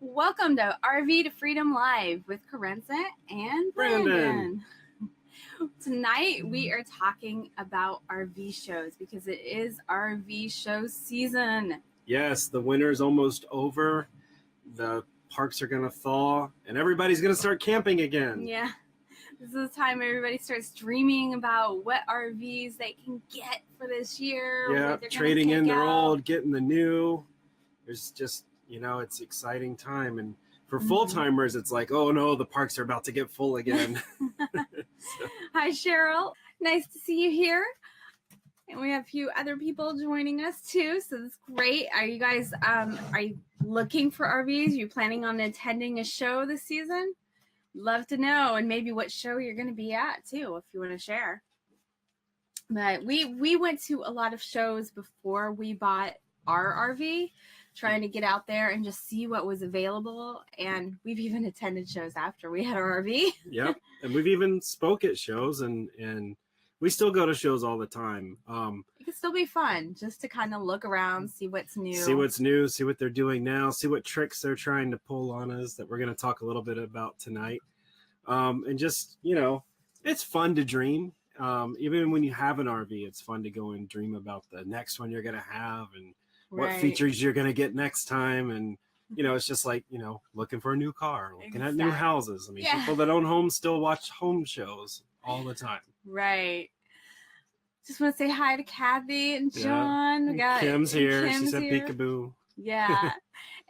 Welcome to RV to Freedom Live with Carenza and Brandon. Tonight we are talking about RV shows because it is RV show season. Yes, the winter's almost over. The parks are going to thaw and everybody's going to start camping again. Yeah. This is the time everybody starts dreaming about what RVs they can get for this year. Yeah, trading in their old, getting the new. There's just, it's exciting time. And for full-timers, it's like, oh no, the parks are about to get full again. Hi, Cheryl. Nice to see you here. And we have a few other people joining us too, so that's great. Are you guys, are you looking for RVs? Are you planning on attending a show this season? Love to know, and maybe what show you're going to be at too, if you want to share. But we went to a lot of shows before we bought our RV, trying to get out there and just see what was available. And we've even attended shows after we had our RV. Yep, and we've even spoke at shows, and we still go to shows all the time. It can still be fun just to kind of look around, see what's new. See what's new, see what they're doing now, see what tricks they're trying to pull on us that we're going to talk a little bit about tonight. And just, it's fun to dream. Even when you have an RV, it's fun to go and dream about the next one you're going to have and what features you're going to get next time. And, it's just like, looking for a new car, looking at new houses. I mean, people that own homes still watch home shows all the time. Right. Just want to say hi to Kathy and John. We got Kim's here. She said here. peekaboo. Yeah.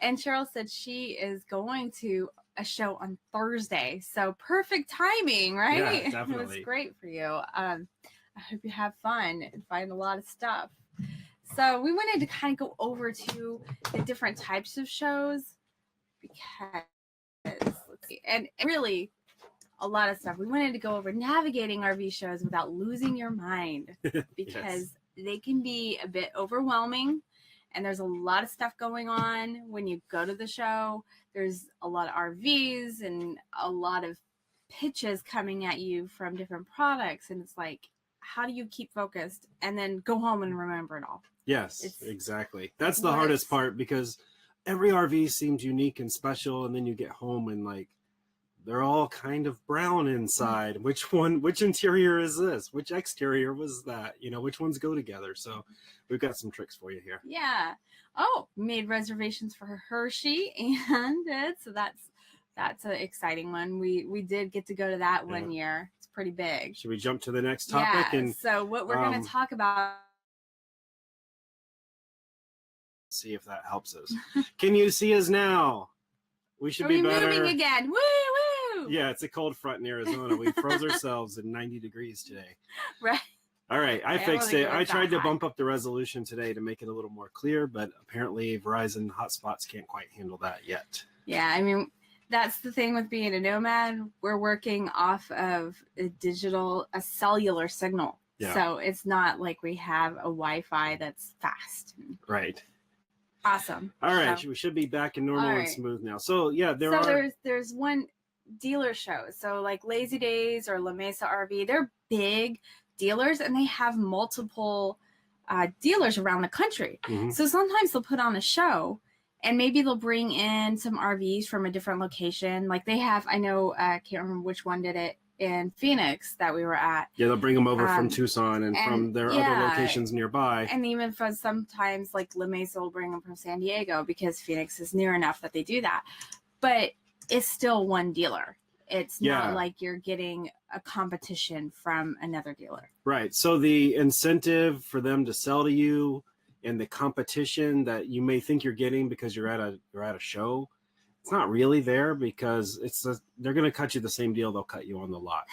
And Cheryl said she is going to a show on Thursday. So perfect timing, right? Yeah, definitely. It was great for you. I hope you have fun and find a lot of stuff. So we wanted to kind of go over to the different types of shows because, let's see, and really a lot of stuff. We wanted to go over navigating RV shows without losing your mind because they can be a bit overwhelming. And there's a lot of stuff going on when you go to the show. There's a lot of RVs and a lot of pitches coming at you from different products. And it's like, how do you keep focused and then go home and remember it all? Yes, exactly. That's the hardest part because every RV seems unique and special. And then you get home and like, they're all kind of brown inside. Which interior is this? Which exterior was that? Which ones go together? So we've got some tricks for you here. Yeah. Oh, made reservations for Hershey, and so that's an exciting one. We did get to go to that one year. It's pretty big. Should we jump to the next topic? Yeah. So what we're going to talk about. See if that helps us. Can you see us now? We should be better. Moving again. Woo, woo. Yeah, it's a cold front in Arizona. We froze ourselves in 90 degrees today. Right. All right, I fixed it. I tried to bump up the resolution today to make it a little more clear, but apparently Verizon hotspots can't quite handle that yet. Yeah, I mean, that's the thing with being a nomad. We're working off of a cellular signal. Yeah. So it's not like we have a Wi-Fi that's fast. Right. Awesome. All right, we should be back in normal and smooth now. So yeah, there's one dealer show. So like Lazy Days or La Mesa RV, they're big dealers and they have multiple dealers around the country. Mm-hmm. So sometimes they'll put on a show and maybe they'll bring in some RVs from a different location. Like they have, I know, I can't remember which one did it in Phoenix that we were at. Yeah, they'll bring them over from Tucson and from their other locations nearby. And even from sometimes like La Mesa will bring them from San Diego because Phoenix is near enough that they do that. But it's still one dealer. It's not like you're getting a competition from another dealer. Right. So the incentive for them to sell to you and the competition that you may think you're getting because you're at a show, it's not really there because they're going to cut you the same deal they'll cut you on the lot.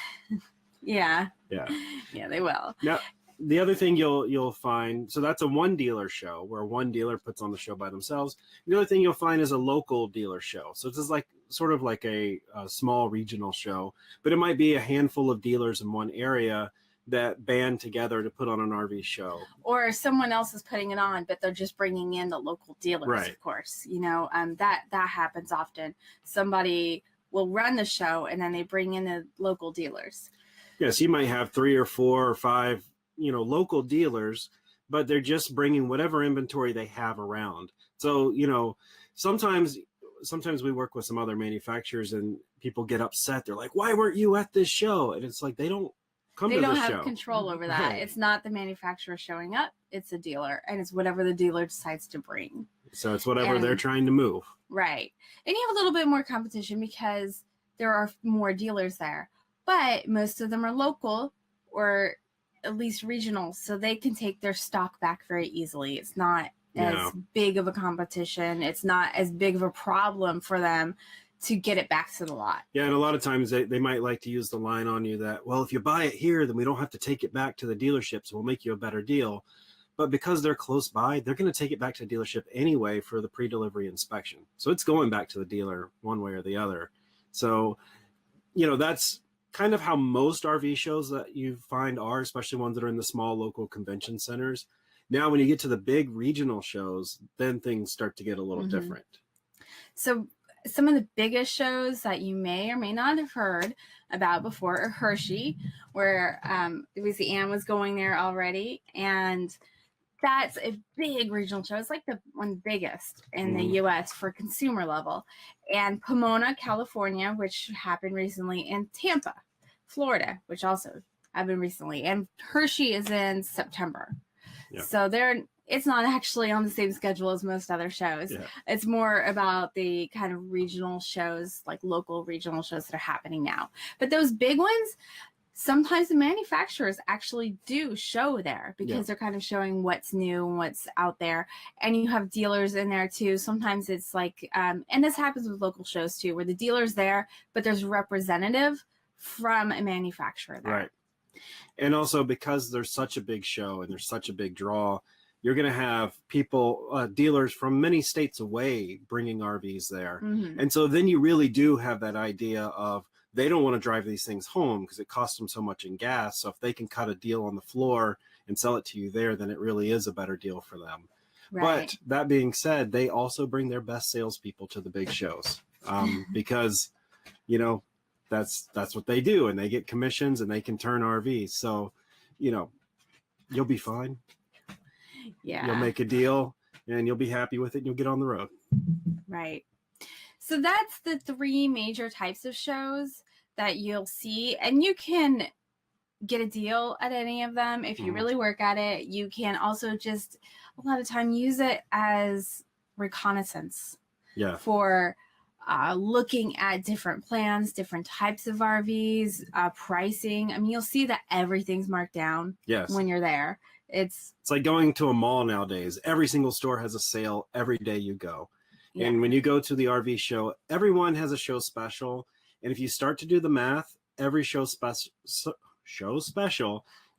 Yeah. Yeah. Yeah, they will. Now, the other thing you'll find, so that's a one dealer show where one dealer puts on the show by themselves. The other thing you'll find is a local dealer show. So it's just like sort of like a small regional show, but it might be a handful of dealers in one area that band together to put on an RV show. Or someone else is putting it on, but they're just bringing in the local dealers, of course. That happens often. Somebody will run the show and then they bring in the local dealers. Yes, you might have 3 or 4 or 5, local dealers, but they're just bringing whatever inventory they have around. So, sometimes sometimes we work with some other manufacturers and people get upset. They're like, why weren't you at this show? And it's like, they don't come They to don't the have show. control over that. Right. It's not the manufacturer showing up, it's a dealer, and it's whatever the dealer decides to bring. So it's whatever they're trying to move. Right. And you have a little bit more competition because there are more dealers there, but most of them are local or at least regional, so they can take their stock back very easily. It's not as big of a competition. It's not as big of a problem for them to get it back to the lot. Yeah, and a lot of times they might like to use the line on you that, well, if you buy it here, then we don't have to take it back to the dealership, so we'll make you a better deal. But because they're close by, they're going to take it back to the dealership anyway for the pre-delivery inspection. So it's going back to the dealer one way or the other. So, you know, that's kind of how most RV shows that you find are, especially ones that are in the small local convention centers. Now, when you get to the big regional shows, then things start to get a little different. So some of the biggest shows that you may or may not have heard about before are Hershey, where Louisiana was going there already. And that's a big regional show. It's like the one biggest in the U.S. for consumer level. And Pomona, California, which happened recently, and Tampa, Florida, which also happened recently. And Hershey is in September. Yeah. So it's not actually on the same schedule as most other shows. Yeah. It's more about the kind of regional shows, like local regional shows that are happening now. But those big ones, sometimes the manufacturers actually do show there because they're kind of showing what's new and what's out there. And you have dealers in there too. Sometimes it's like, and this happens with local shows too, where the dealer's there, but there's a representative from a manufacturer there. Right. And also because there's such a big show and there's such a big draw, you're going to have people, dealers from many states away bringing RVs there. And so then you really do have that idea of, they don't want to drive these things home because it costs them so much in gas. So if they can cut a deal on the floor and sell it to you there, then it really is a better deal for them. Right. But that being said, they also bring their best salespeople to the big shows because, you know, that's what they do, and they get commissions and they can turn RVs. So, you know, you'll be fine. Yeah. You'll make a deal and you'll be happy with it and you'll get on the road. Right. So that's the three major types of shows that you'll see, and you can get a deal at any of them if you really work at it. You can also just a lot of time use it as reconnaissance for looking at different plans, different types of RVs, pricing. I mean, you'll see that everything's marked down when you're there. It's like going to a mall nowadays. Every single store has a sale every day you go. Yeah. And when you go to the RV show, everyone has a show special. And if you start to do the math, every show special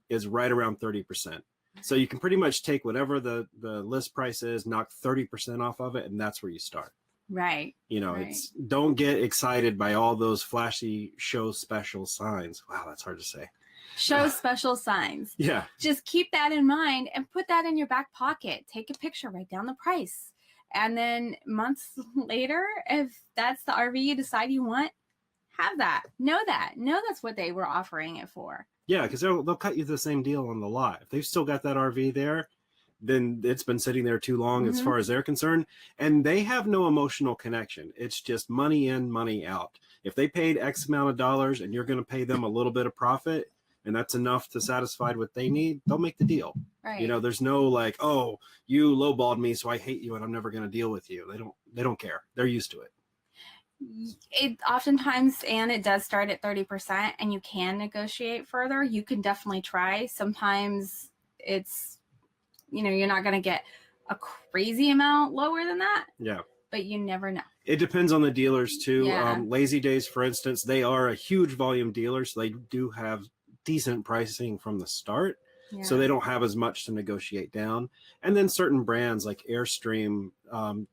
is right around 30%. So you can pretty much take whatever the list price is, knock 30% off of it, and that's where you start. Right. You know, don't get excited by all those flashy show special signs. Wow, that's hard to say. Show special signs. Yeah. Just keep that in mind and put that in your back pocket. Take a picture, write down the price. And then months later, if that's the RV you decide you want, have that. Know that's what they were offering it for. Yeah, because they'll cut you the same deal on the lot. If they've still got that RV there, then it's been sitting there too long as far as they're concerned. And they have no emotional connection. It's just money in, money out. If they paid X amount of dollars and you're going to pay them a little bit of profit, and that's enough to satisfy what they need, they'll make the deal. Right. You know, there's no like, oh, you lowballed me, so I hate you and I'm never going to deal with you. They don't care. They're used to it. It oftentimes, and it does start at 30%, and you can negotiate further. You can definitely try. Sometimes it's, you know, you're not going to get a crazy amount lower than that. Yeah. But you never know. It depends on the dealers too. Yeah. Lazy Days, for instance, they are a huge volume dealer, so they do have decent pricing from the start. Yeah. So they don't have as much to negotiate down. And then certain brands like Airstream,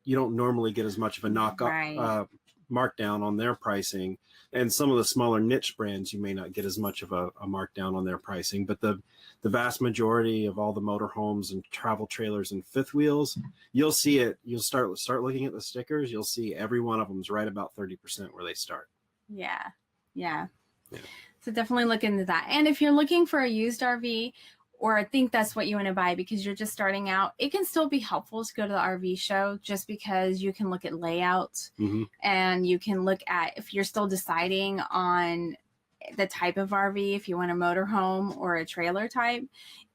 you don't normally get as much of a markdown on their pricing. And some of the smaller niche brands, you may not get as much of a markdown on their pricing. But the vast majority of all the motorhomes and travel trailers and fifth wheels, you'll see it. You'll start looking at the stickers. You'll see every one of them is right about 30% where they start. Yeah. So definitely look into that. And if you're looking for a used RV, or think that's what you want to buy because you're just starting out, it can still be helpful to go to the RV show just because you can look at layouts and you can look at, if you're still deciding on the type of RV, if you want a motorhome or a trailer type,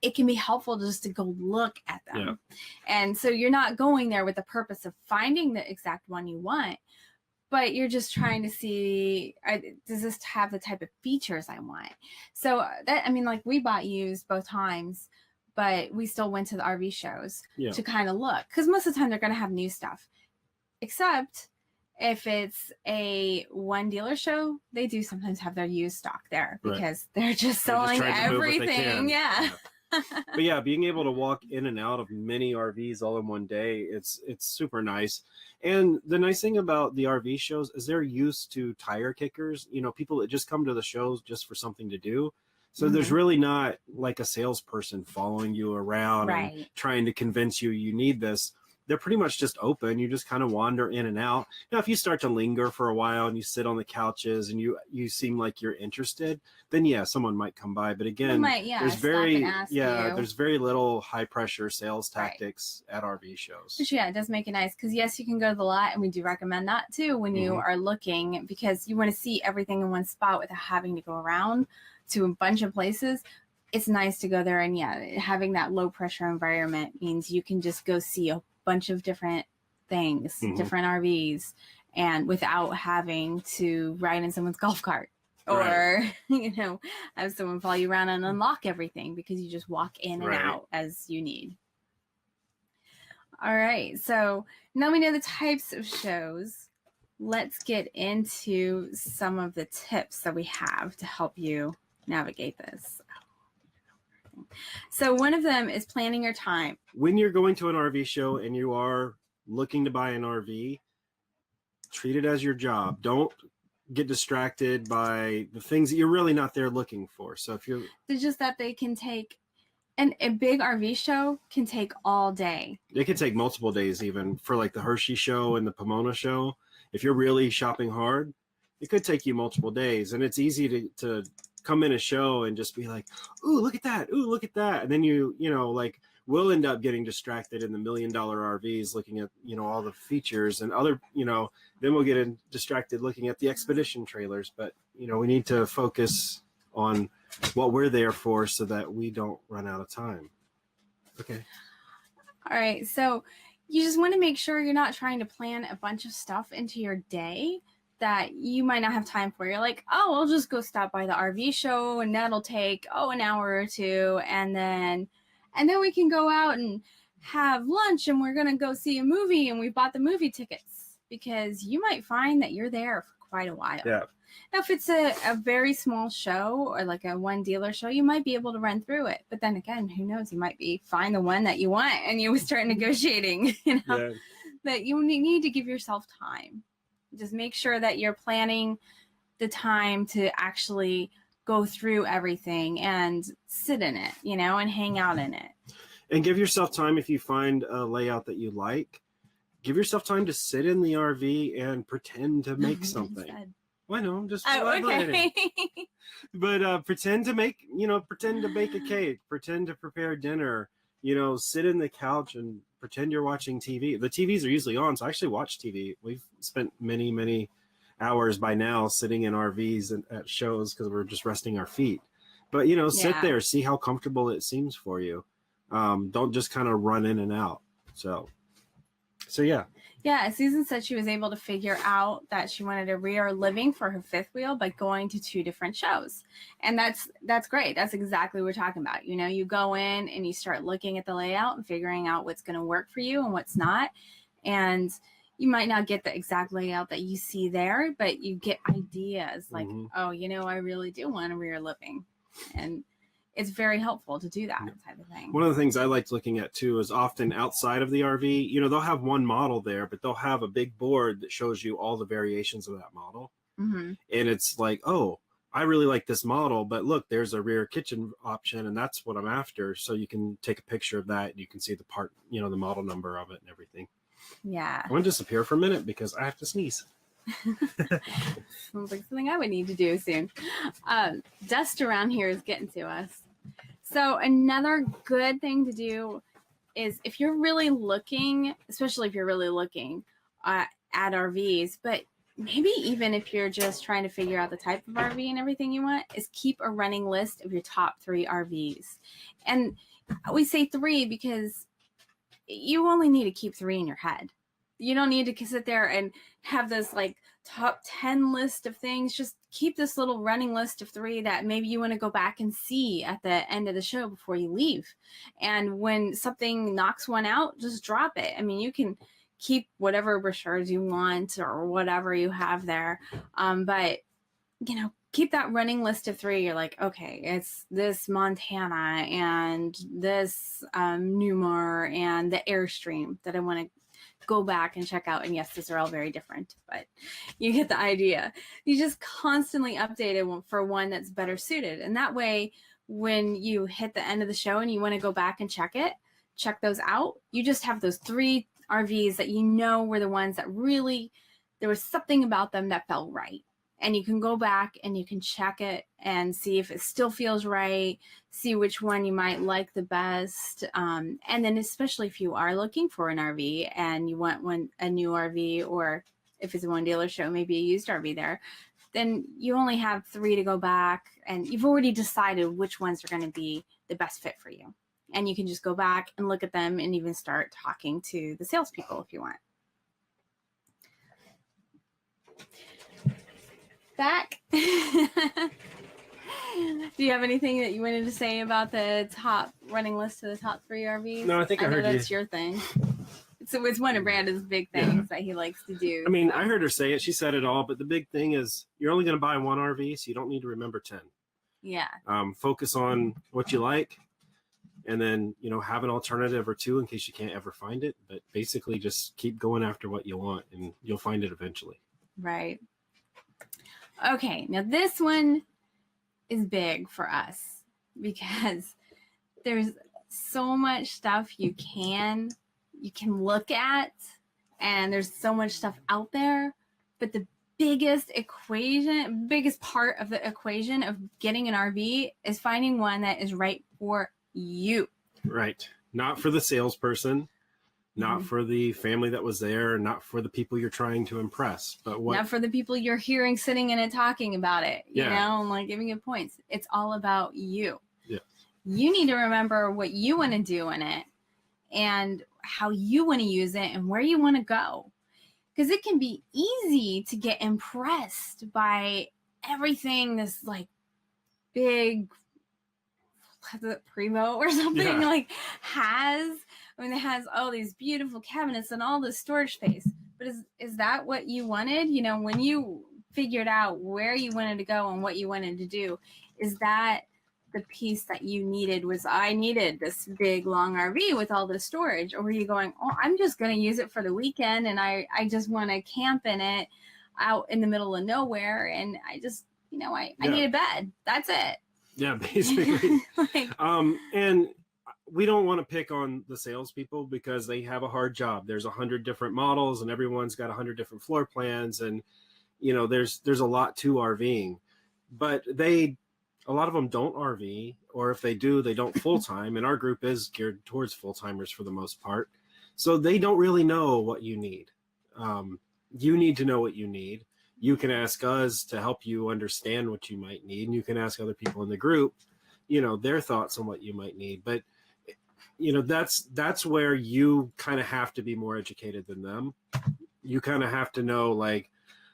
it can be helpful just to go look at them. And so you're not going there with the purpose of finding the exact one you want, but you're just trying to see, does this have the type of features I want? So that, I mean, like we bought used both times, but we still went to the RV shows to kind of look, because most of the time they're going to have new stuff, except if it's a one dealer show, they do sometimes have their used stock there because they're just selling everything. But yeah, being able to walk in and out of many RVs all in one day, it's super nice. And the nice thing about the RV shows is they're used to tire kickers, you know, people that just come to the shows just for something to do. So there's really not like a salesperson following you around and trying to convince you you need this. They're pretty much just open. You just kind of wander in and out. Now, if you start to linger for a while and you sit on the couches and you seem like you're interested, then yeah, someone might come by. But again, there's very little high pressure sales tactics at RV shows. Which, yeah, it does make it nice because yes, you can go to the lot, and we do recommend that too when you are looking, because you want to see everything in one spot without having to go around to a bunch of places. It's nice to go there, and yeah, having that low pressure environment means you can just go see a bunch of different things, different RVs, and without having to ride in someone's golf cart or you know, have someone follow you around and unlock everything, because you just walk in and out as you need. All right, so now we know the types of shows. Let's get into some of the tips that we have to help you navigate this. So one of them is planning your time. When you're going to an RV show and you are looking to buy an RV, treat it as your job. Don't get distracted by the things that you're really not there looking for. So if you're... It's just that they can take, and a big RV show can take all day. It can take multiple days even. For like the Hershey show and the Pomona show, if you're really shopping hard, it could take you multiple days. And it's easy to come in a show and just be like, ooh, look at that. Ooh, look at that. And then you know, like we'll end up getting distracted in the $1 million RVs looking at, you know, all the features and other, you know, then we'll get distracted looking at the expedition trailers. But, you know, we need to focus on what we're there for so that we don't run out of time. Okay. All right. So you just want to make sure you're not trying to plan a bunch of stuff into your day that you might not have time for. You're like, oh, I'll just go stop by the RV show and that'll take, an hour or two. And then we can go out and have lunch and we're going to go see a movie and we bought the movie tickets, because you might find that you're there for quite a while. Yeah. Now, if it's a very small show or like a one dealer show, you might be able to run through it. But then again, who knows? You might find the one that you want and you start negotiating, you know, that you need to give yourself time. Just make sure that you're planning the time to actually go through everything and sit in it, you know, and hang out in it. And give yourself time. If you find a layout that you like, give yourself time to sit in the RV and pretend to make something. Well, I know, I'm just okay. But pretend to bake a cake, pretend to prepare dinner, you know, sit in the couch and pretend you're watching TV. The TVs are usually on, so I actually watch TV. We've spent many, many hours by now sitting in RVs and at shows because we're just resting our feet. But, you know, sit there, see how comfortable it seems for you. Don't just kind of run in and out. So yeah. Yeah, Susan said she was able to figure out that she wanted a rear living for her fifth wheel by going to 2 different shows. And that's great. That's exactly what we're talking about. You know, you go in and you start looking at the layout and figuring out what's going to work for you and what's not. And you might not get the exact layout that you see there, but you get ideas like, oh, you know, I really do want a rear living. And it's very helpful to do that type of thing. One of the things I liked looking at too is often outside of the RV, you know, they'll have one model there, but they'll have a big board that shows you all the variations of that model. And it's like, oh, I really like this model, but look, there's a rear kitchen option and that's what I'm after. So you can take a picture of that and you can see the part, you know, the model number of it and everything. Yeah. I want to disappear for a minute because I have to sneeze. Sounds like something I would need to do soon. Dust around here is getting to us. So another good thing to do is if you're really looking, especially if you're really looking at RVs, but maybe even if you're just trying to figure out the type of RV and everything you want, is keep a running list of your top 3 RVs. And we say 3 because you only need to keep 3 in your head. You don't need to sit there and have this like top 10 list of things. Just keep this little running list of 3 that maybe you want to go back and see at the end of the show before you leave. And when something knocks one out, just drop it. I mean, you can keep whatever brochures you want or whatever you have there. But, you know, keep that running list of 3. You're like, okay, it's this Montana and this Newmar and the Airstream that I want to go back and check out. And yes, these are all very different, but you get the idea. You just constantly update it for one that's better suited. And that way, when you hit the end of the show and you want to go back and check those out, you just have those 3 RVs that you know were the ones that really, there was something about them that felt right. And you can go back and you can check it and see if it still feels right, see which one you might like the best. And then especially if you are looking for an RV and you want a new RV, or if it's a one dealer show, maybe a used RV there, then you only have 3 to go back and you've already decided which ones are going to be the best fit for you. And you can just go back and look at them and even start talking to the salespeople if you want. Back. Do you have anything that you wanted to say about the top running list of the top 3 RVs? No, I think I heard that's your thing. So it's one of Brandon's big things that he likes to do. I mean, I heard her say it. She said it all, but the big thing is you're only going to buy one RV, so you don't need to remember 10. Yeah. Focus on what you like, and then, you know, have an alternative or 2 in case you can't ever find it. But basically just keep going after what you want and you'll find it eventually. Right. Okay, now this one is big for us because there's so much stuff you can look at, and there's so much stuff out there, but the biggest part of the equation of getting an RV is finding one that is right for you. Right. Not for the salesperson, not for the family that was there, not for the people you're trying to impress, but not for the people you're hearing sitting in it talking about it, you know, and like giving it points. It's all about you. Yeah. You need to remember what you want to do in it and how you want to use it and where you want to go. Because it can be easy to get impressed by everything this like big Primo or something like has. I mean, it has all these beautiful cabinets and all this storage space. But is that what you wanted? You know, when you figured out where you wanted to go and what you wanted to do, is that the piece that you needed? Was I needed this big long RV with all this storage? Or were you going, oh, I'm just going to use it for the weekend and I just want to camp in it out in the middle of nowhere, and I just, you know, I need a bed. That's it. Yeah, basically. And we don't want to pick on the salespeople because they have a hard job. There's 100 different models and everyone's got 100 different floor plans, and you know, there's a lot to RVing. But a lot of them don't RV, or if they do, they don't full time. And our group is geared towards full timers for the most part, so they don't really know what you need. You need to know what you need. You can ask us to help you understand what you might need, and you can ask other people in the group, you know, their thoughts on what you might need. But you know, that's where you kind of have to be more educated than them. You kind of have to know, like,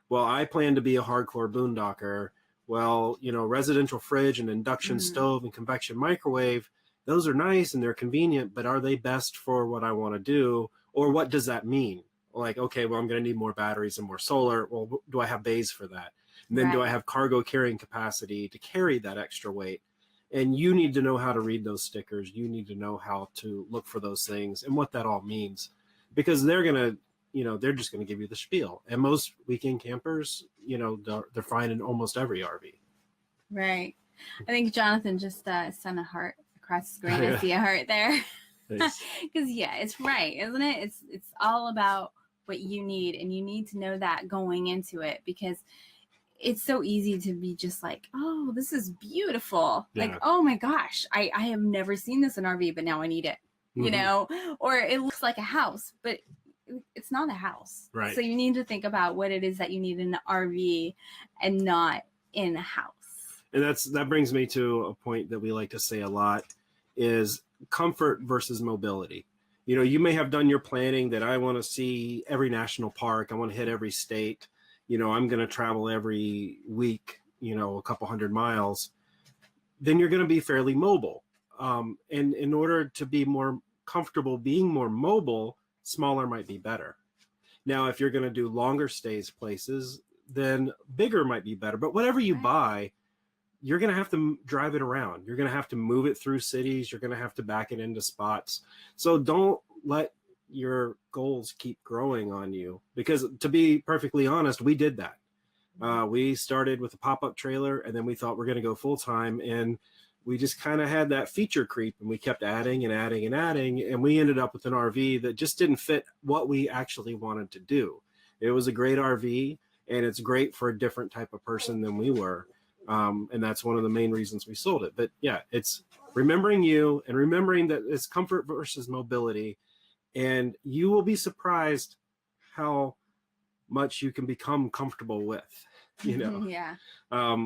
well, I plan to be a hardcore boondocker. Well, you know, residential fridge and induction stove and convection microwave, those are nice and they're convenient, but are they best for what I want to do? Or what does that mean? Like, okay, well, I'm going to need more batteries and more solar. Well, do I have bays for that? And then do I have cargo carrying capacity to carry that extra weight? And you need to know how to read those stickers. You need to know how to look for those things and what that all means, because they're going to, you know, they're just going to give you the spiel. And most weekend campers, you know, they're fine in almost every RV. Right. I think Jonathan just sent a heart across the screen. I see a heart there. Because it's right, isn't it? It's all about what you need, and you need to know that going into it, because it's so easy to be just like, oh, this is beautiful. Yeah. Like, oh my gosh, I have never seen this in RV, but now I need it, you know, or it looks like a house, but it's not a house. Right. So you need to think about what it is that you need in an RV and not in a house. And that brings me to a point that we like to say a lot is comfort versus mobility. You know, you may have done your planning that I want to see every national park. I want to hit every state. You know, I'm going to travel every week, you know, a couple 100 miles. Then you're going to be fairly mobile. And in order to be more comfortable being more mobile, smaller might be better. Now, if you're going to do longer stays places, then bigger might be better. But whatever you buy, you're going to have to drive it around. You're going to have to move it through cities. You're going to have to back it into spots. So don't let your goals keep growing on you, because to be perfectly honest, we did that. We started with a pop-up trailer, and then we thought we're going to go full-time, and we just kind of had that feature creep, and we kept adding and adding and adding, and we ended up with an RV that just didn't fit what we actually wanted to do. It was a great RV, and it's great for a different type of person than we were. And that's one of the main reasons we sold it. But yeah, it's remembering you and remembering that it's comfort versus mobility. And you will be surprised how much you can become comfortable with, you know. Yeah.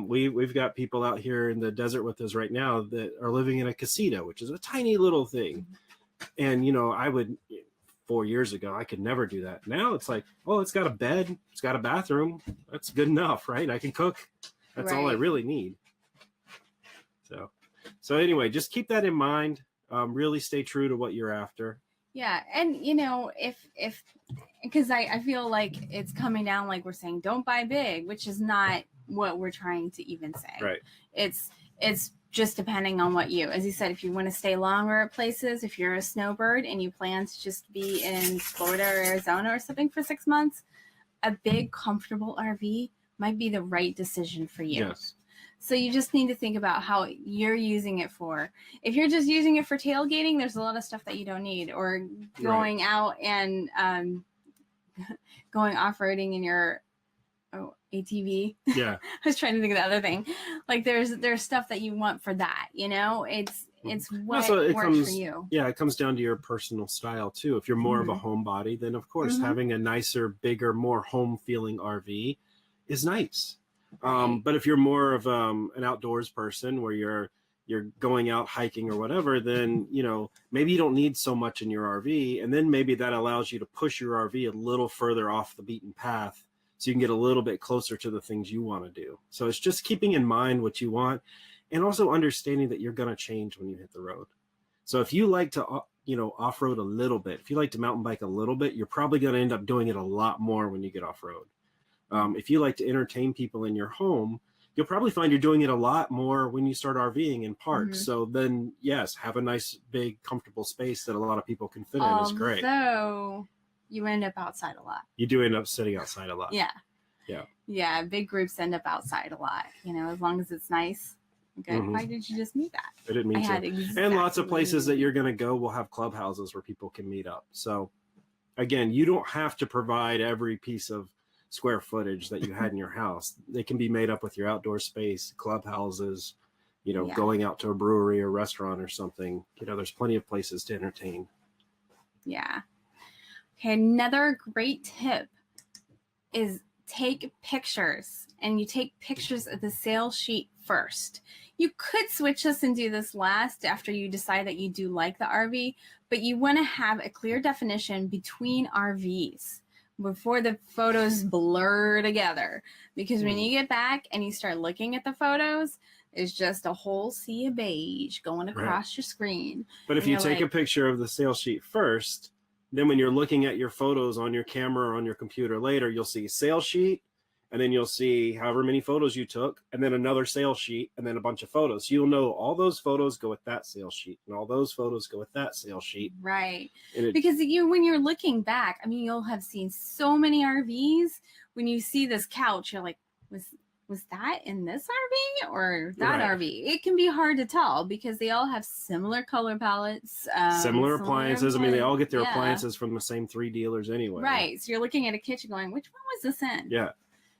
We've got people out here in the desert with us right now that are living in a casita, which is a tiny little thing. And, you know, 4 years ago, I could never do that. Now it's like, oh, it's got a bed, it's got a bathroom. That's good enough, right? I can cook. That's all I really need. So anyway, just keep that in mind. Really stay true to what you're after. Yeah. And, you know, if because I feel like it's coming down, like we're saying, don't buy big, which is not what we're trying to even say. Right. It's just depending on what you, as you said, if you want to stay longer at places, if you're a snowbird and you plan to just be in Florida or Arizona or something for 6 months, a big, comfortable RV might be the right decision for you. Yes. So you just need to think about how you're using it for. If you're just using it for tailgating, there's a lot of stuff that you don't need, or going out and going off-roading in your ATV. Yeah. I was trying to think of the other thing. Like there's stuff that you want for that, you know? It's what works for you. Yeah, it comes down to your personal style too. If you're more of a homebody, then of course having a nicer, bigger, more home-feeling RV is nice. Right. But if you're more of an outdoors person where you're going out hiking or whatever, then, you know, maybe you don't need so much in your RV. And then maybe that allows you to push your RV a little further off the beaten path so you can get a little bit closer to the things you want to do. So it's just keeping in mind what you want and also understanding that you're going to change when you hit the road. So if you like to, you know, off-road a little bit, if you like to mountain bike a little bit, you're probably going to end up doing it a lot more when you get off-road. If you like to entertain people in your home, you'll probably find you're doing it a lot more when you start RVing in parks. So then, yes, have a nice, big, comfortable space that a lot of people can fit in is great. Although you end up outside a lot. You do end up sitting outside a lot. Yeah. Yeah. Yeah, big groups end up outside a lot, you know, as long as it's nice. Good. Why did you just meet that? I didn't mean to. And lots of places that you're going to go will have clubhouses where people can meet up. So, again, you don't have to provide every piece of square footage that you had in your house. They can be made up with your outdoor space, clubhouses, you know, going out to a brewery or restaurant or something. You know, there's plenty of places to entertain. Yeah. Okay, another great tip is take pictures, and you take pictures of the sales sheet first. You could switch this and do this last after you decide that you do like the RV, but you want to have a clear definition between RVs before the photos blur together, because when you get back and you start looking at the photos, it's just a whole sea of beige going across your screen. But if you take a picture of the sales sheet first, then when you're looking at your photos on your camera or on your computer later, you'll see sales sheet, and then you'll see however many photos you took, and then another sales sheet, and then a bunch of photos. So you'll know all those photos go with that sales sheet, and all those photos go with that sales sheet. Right. Because when you're looking back, I mean, you'll have seen so many RVs. When you see this couch, you're like, was that in this RV or that RV? It can be hard to tell because they all have similar color palettes. Similar appliances. I mean, they all get their appliances from the same 3 dealers anyway. Right. So you're looking at a kitchen going, which one was this in? Yeah.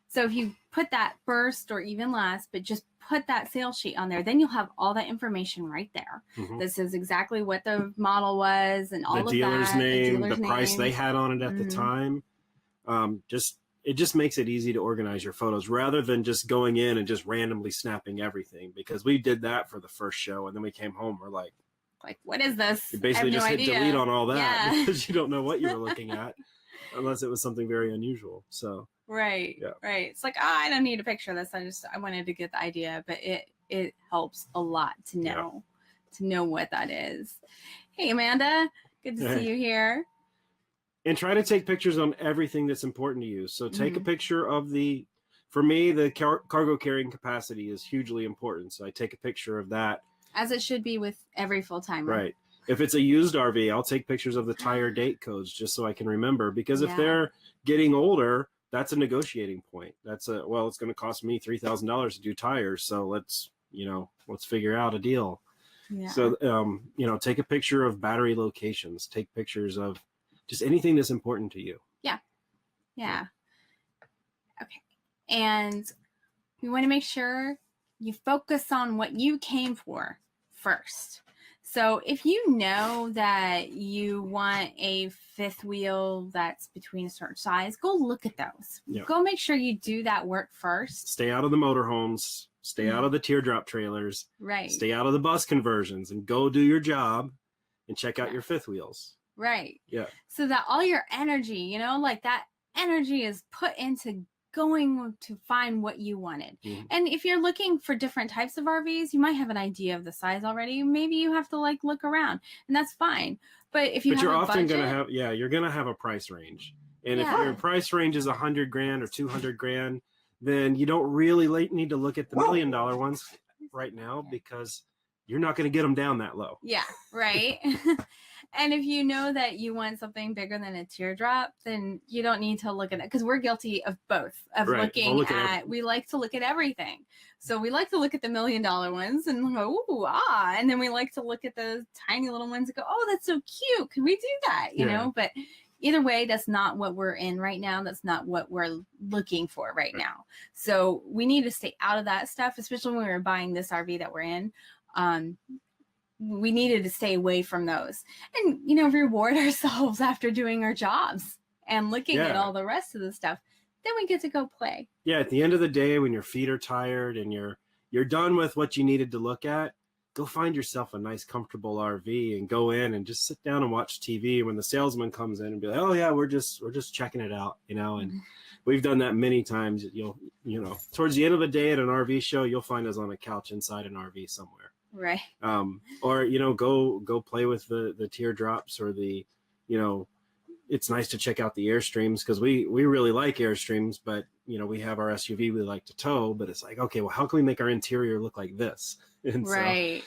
So if you put that first or even last, but just put that sales sheet on there, then you'll have all that information right there. Mhm. This is exactly what the model was and all The of dealer's that. name, The dealer's the price they name. had on it at the time. It just makes it easy to organize your photos rather than just going in and just randomly snapping everything, because we did that for the first show and then we came home, we're like, what is this? you basically just hit delete on all that because you don't know what you were looking at unless it was something very unusual. So right. It's like, I don't need a picture of this. I wanted to get the idea, but it helps a lot to know what that is. Hey, Amanda, good to see you here. And try to take pictures on everything that's important to you. So take a picture of for me, the cargo carrying capacity is hugely important. So I take a picture of that. As it should be with every full-timer. Right. If it's a used RV, I'll take pictures of the tire date codes just so I can remember. Because if they're getting older, that's a negotiating point. That's it's going to cost me $3,000 to do tires. So let's figure out a deal. Yeah. So, take a picture of battery locations. Take pictures of just anything that's important to you. Yeah. Okay. And you want to make sure you focus on what you came for first. So if you know that you want a fifth wheel that's between a certain size, go look at those. Yeah. Go make sure you do that work first. Stay out of the motorhomes. Stay out of the teardrop trailers. Right. Stay out of the bus conversions and go do your job and check out your fifth wheels. Right. Yeah. So that all your energy, that energy is put into going to find what you wanted. And if you're looking for different types of RVs, you might have an idea of the size already. Maybe you have to look around, and that's fine. But if you're often going to have, you're going to have a price range. And if your price range is $100,000 or $200,000, then you don't really need to look at the $1 million ones right now, because you're not going to get them down that low. Yeah, right. And if you know that you want something bigger than a teardrop, then you don't need to look at it, because we're guilty of both. We like to look at everything. So we like to look at the $1 million ones and go, ooh, and then we like to look at the tiny little ones and go, oh, that's so cute. Can we do that? You know, but either way, that's not what we're in right now. That's not what we're looking for right now. So we need to stay out of that stuff, especially when we were buying this RV that we're in. We needed to stay away from those and, reward ourselves after doing our jobs and looking at all the rest of the stuff. Then we get to go play. Yeah. At the end of the day, when your feet are tired and you're done with what you needed to look at, go find yourself a nice, comfortable RV and go in and just sit down and watch TV. When the salesman comes in and be like, oh yeah, we're just checking it out, and we've done that many times. Towards the end of the day at an RV show, you'll find us on a couch inside an RV somewhere. Right. Or, go play with the teardrops or it's nice to check out the Airstreams, because we really like Airstreams, but we have our SUV we like to tow, but it's like, okay, well, how can we make our interior look like this? And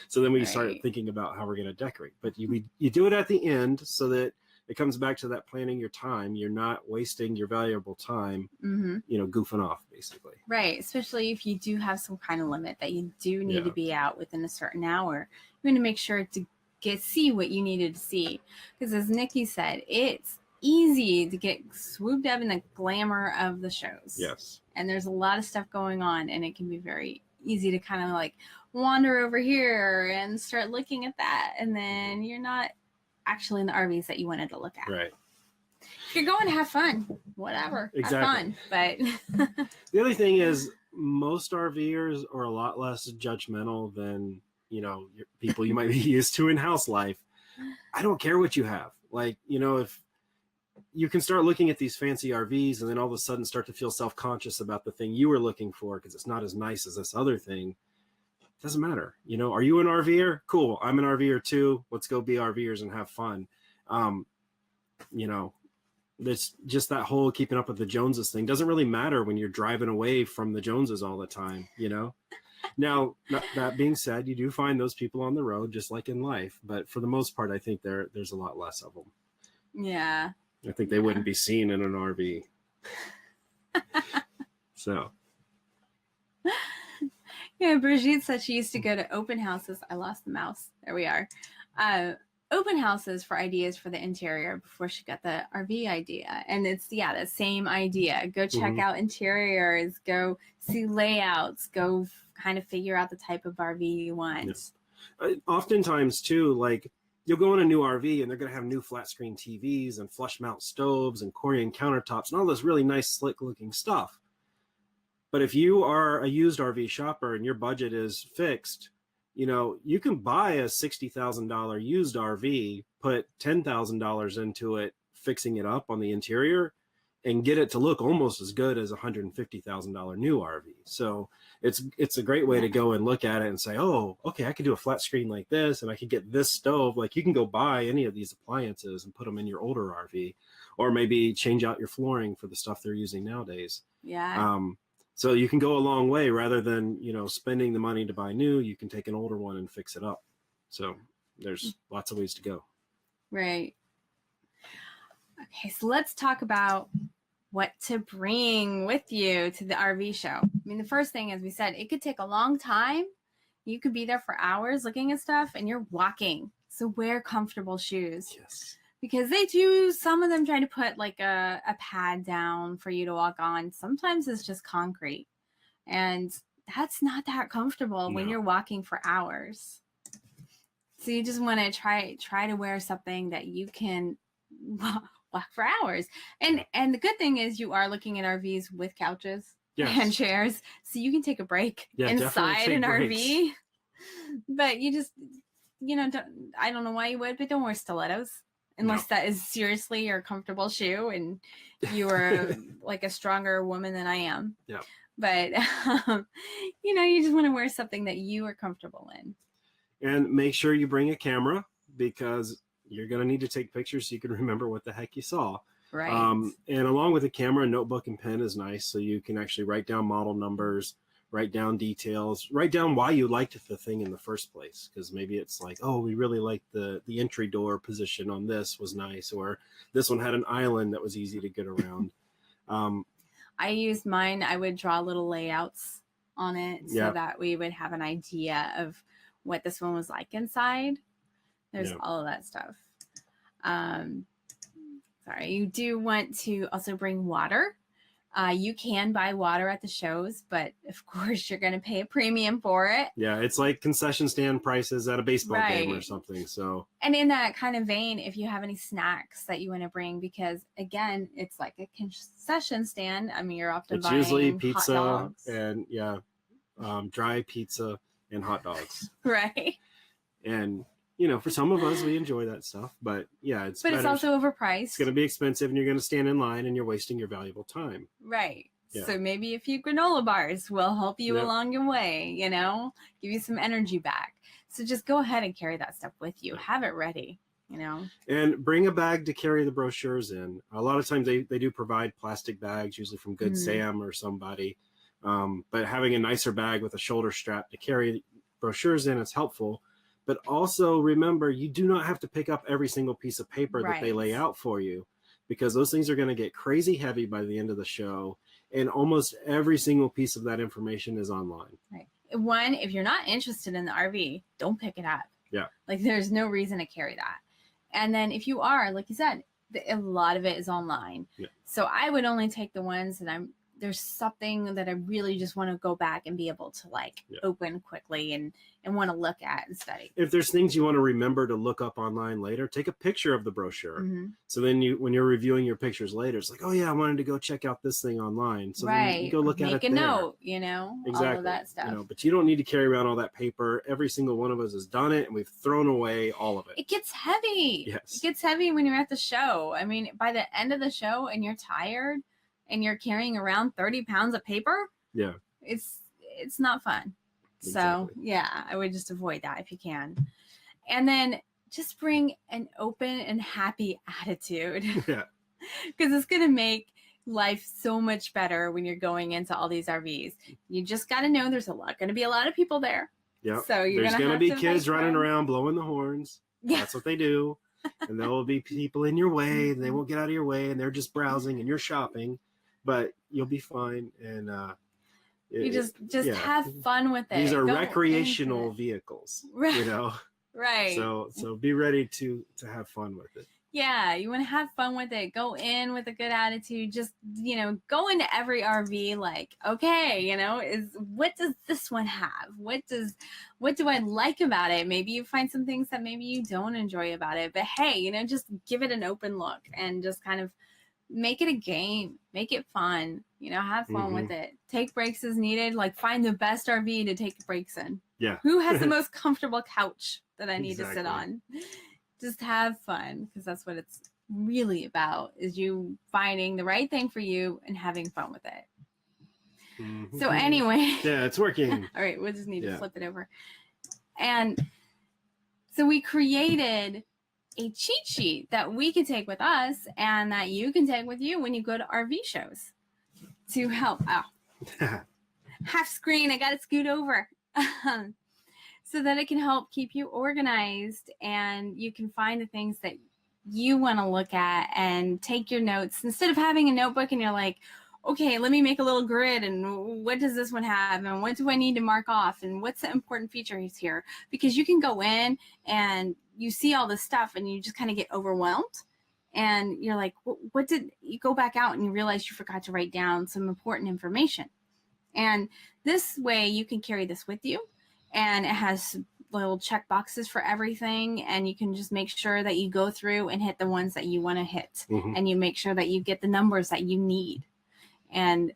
so then we start thinking about how we're going to decorate, but you do it at the end so that it comes back to that planning your time. You're not wasting your valuable time, goofing off basically. Right. Especially if you do have some kind of limit that you do need to be out within a certain hour. You want to make sure to see what you needed to see. Because as Nikki said, it's easy to get swooped up in the glamour of the shows. Yes. And there's a lot of stuff going on, and it can be very easy to kind of wander over here and start looking at that. And then you're not actually in the RVs that you wanted to look at. Right. If you're going to have fun, whatever. Exactly. Have fun. But the other thing is, most RVers are a lot less judgmental than, people you might be used to in house life. I don't care what you have. If you can start looking at these fancy RVs and then all of a sudden start to feel self-conscious about the thing you were looking for because it's not as nice as this other thing. It doesn't matter. Are you an RVer? Cool. I'm an RVer too. Let's go be RVers and have fun. There's just that whole keeping up with the Joneses thing doesn't really matter when you're driving away from the Joneses all the time, Now, that being said, you do find those people on the road just like in life, but for the most part, I think there's a lot less of them. Yeah. I think they wouldn't be seen in an RV. So. Yeah, Brigitte said she used to go to open houses. I lost the mouse. There we are. open houses for ideas for the interior before she got the RV idea. And it's, the same idea. Go check out interiors, go see layouts, go kind of figure out the type of RV you want. Oftentimes too, like you'll go in a new RV and they're going to have new flat screen TVs and flush mount stoves and Corian countertops and all this really nice, slick looking stuff. But if you are a used RV shopper and your budget is fixed, you can buy a $60,000 used RV, put $10,000 into it, fixing it up on the interior, and get it to look almost as good as a $150,000 new RV. So it's a great way to go and look at it and say, oh, okay, I could do a flat screen like this, and I could get this stove. Like you can go buy any of these appliances and put them in your older RV, or maybe change out your flooring for the stuff they're using nowadays. Yeah. So you can go a long way rather than, spending the money to buy new. You can take an older one and fix it up. So there's lots of ways to go. Right. Okay, so let's talk about what to bring with you to the RV show. I mean, the first thing, as we said, it could take a long time. You could be there for hours looking at stuff and you're walking. So wear comfortable shoes. Yes. Because some of them try to put like a pad down for you to walk on. Sometimes it's just concrete. And that's not that comfortable when you're walking for hours. So you just want to try to wear something that you can walk for hours. And the good thing is you are looking at RVs with couches and chairs. So you can take a break inside an RV. But you just, I don't know why you would, but don't wear stilettos. Unless that is seriously your comfortable shoe and you are like a stronger woman than I am. Yeah. But, you just want to wear something that you are comfortable in. And make sure you bring a camera because you're going to need to take pictures so you can remember what the heck you saw. Right. And along with a camera, a notebook and pen is nice. So you can actually write down model numbers, write down details, write down why you liked the thing in the first place. Because maybe it's like, oh, we really liked the entry door position on this was nice. Or this one had an island that was easy to get around. I used mine. I would draw little layouts on it so that we would have an idea of what this one was like inside. There's all of that stuff. Sorry, you do want to also bring water. You can buy water at the shows, but of course you're going to pay a premium for it. Yeah, it's like concession stand prices at a baseball game or something. So, and in that kind of vein, if you have any snacks that you want to bring, because again, it's like a concession stand. I mean, you're often buying usually pizza hot dogs. And dry pizza and hot dogs. Right. And for some of us, we enjoy that stuff, but it's also overpriced. It's going to be expensive and you're going to stand in line and you're wasting your valuable time. Right. Yeah. So maybe a few granola bars will help you along your way, give you some energy back. So just go ahead and carry that stuff with you. Have it ready, And bring a bag to carry the brochures in. A lot of times they do provide plastic bags, usually from Good Sam or somebody. But having a nicer bag with a shoulder strap to carry brochures in is helpful. But also remember, you do not have to pick up every single piece of paper that they lay out for you, because those things are going to get crazy heavy by the end of the show. And almost every single piece of that information is online. Right. One, if you're not interested in the RV, don't pick it up. Yeah. Like there's no reason to carry that. And then if you are, like you said, a lot of it is online. Yeah. So I would only take the ones that there's something that I really just want to go back and be able to open quickly and want to look at and study. If there's things you want to remember to look up online later, take a picture of the brochure. So then when you're reviewing your pictures later, it's like, oh yeah, I wanted to go check out this thing online. So then you go look at it there. Make a note, exactly. All of that stuff. But you don't need to carry around all that paper. Every single one of us has done it and we've thrown away all of it. It gets heavy. Yes. It gets heavy when you're at the show. I mean, by the end of the show and you're tired and you're carrying around 30 pounds of paper. Yeah. It's not fun. Exactly. So I would just avoid that if you can. And then just bring an open and happy attitude. Yeah. Because it's going to make life so much better when you're going into all these RVs. You just got to know there's going to be a lot of people there. Yeah. So there's going to be kids running around blowing the horns. Yeah. That's what they do. And there will be people in your way and they won't get out of your way and they're just browsing and you're shopping. But you'll be fine, and you just have fun with it. These are recreational vehicles, right? Right. So be ready to have fun with it. Yeah, you want to have fun with it. Go in with a good attitude. Just, go into every RV like, okay, what does this one have? What do I like about it? Maybe you find some things that maybe you don't enjoy about it. But hey, just give it an open look and just kind of make it a game. Make it fun. Have fun with it. Take breaks as needed. Like find the best RV to take breaks in. Yeah. Who has the most comfortable couch that I need to sit Exactly. on? Just have fun, because that's what it's really about, is you finding the right thing for you and having fun with it. So anyway. Yeah, it's working. All right, we'll just need to flip it over. And so we created a cheat sheet that we can take with us and that you can take with you when you go to RV shows to help. Half screen, I got to scoot over. So that it can help keep you organized and you can find the things that you want to look at and take your notes instead of having a notebook and you're like, okay, let me make a little grid and what does this one have and what do I need to mark off and what's the important features here? Because you can go in and you see all this stuff and you just kind of get overwhelmed and you're like, what did you go back out and you realize you forgot to write down some important information. And this way you can carry this with you. And it has little check boxes for everything. And you can just make sure that you go through and hit the ones that you want to hit. And you make sure that you get the numbers that you need. And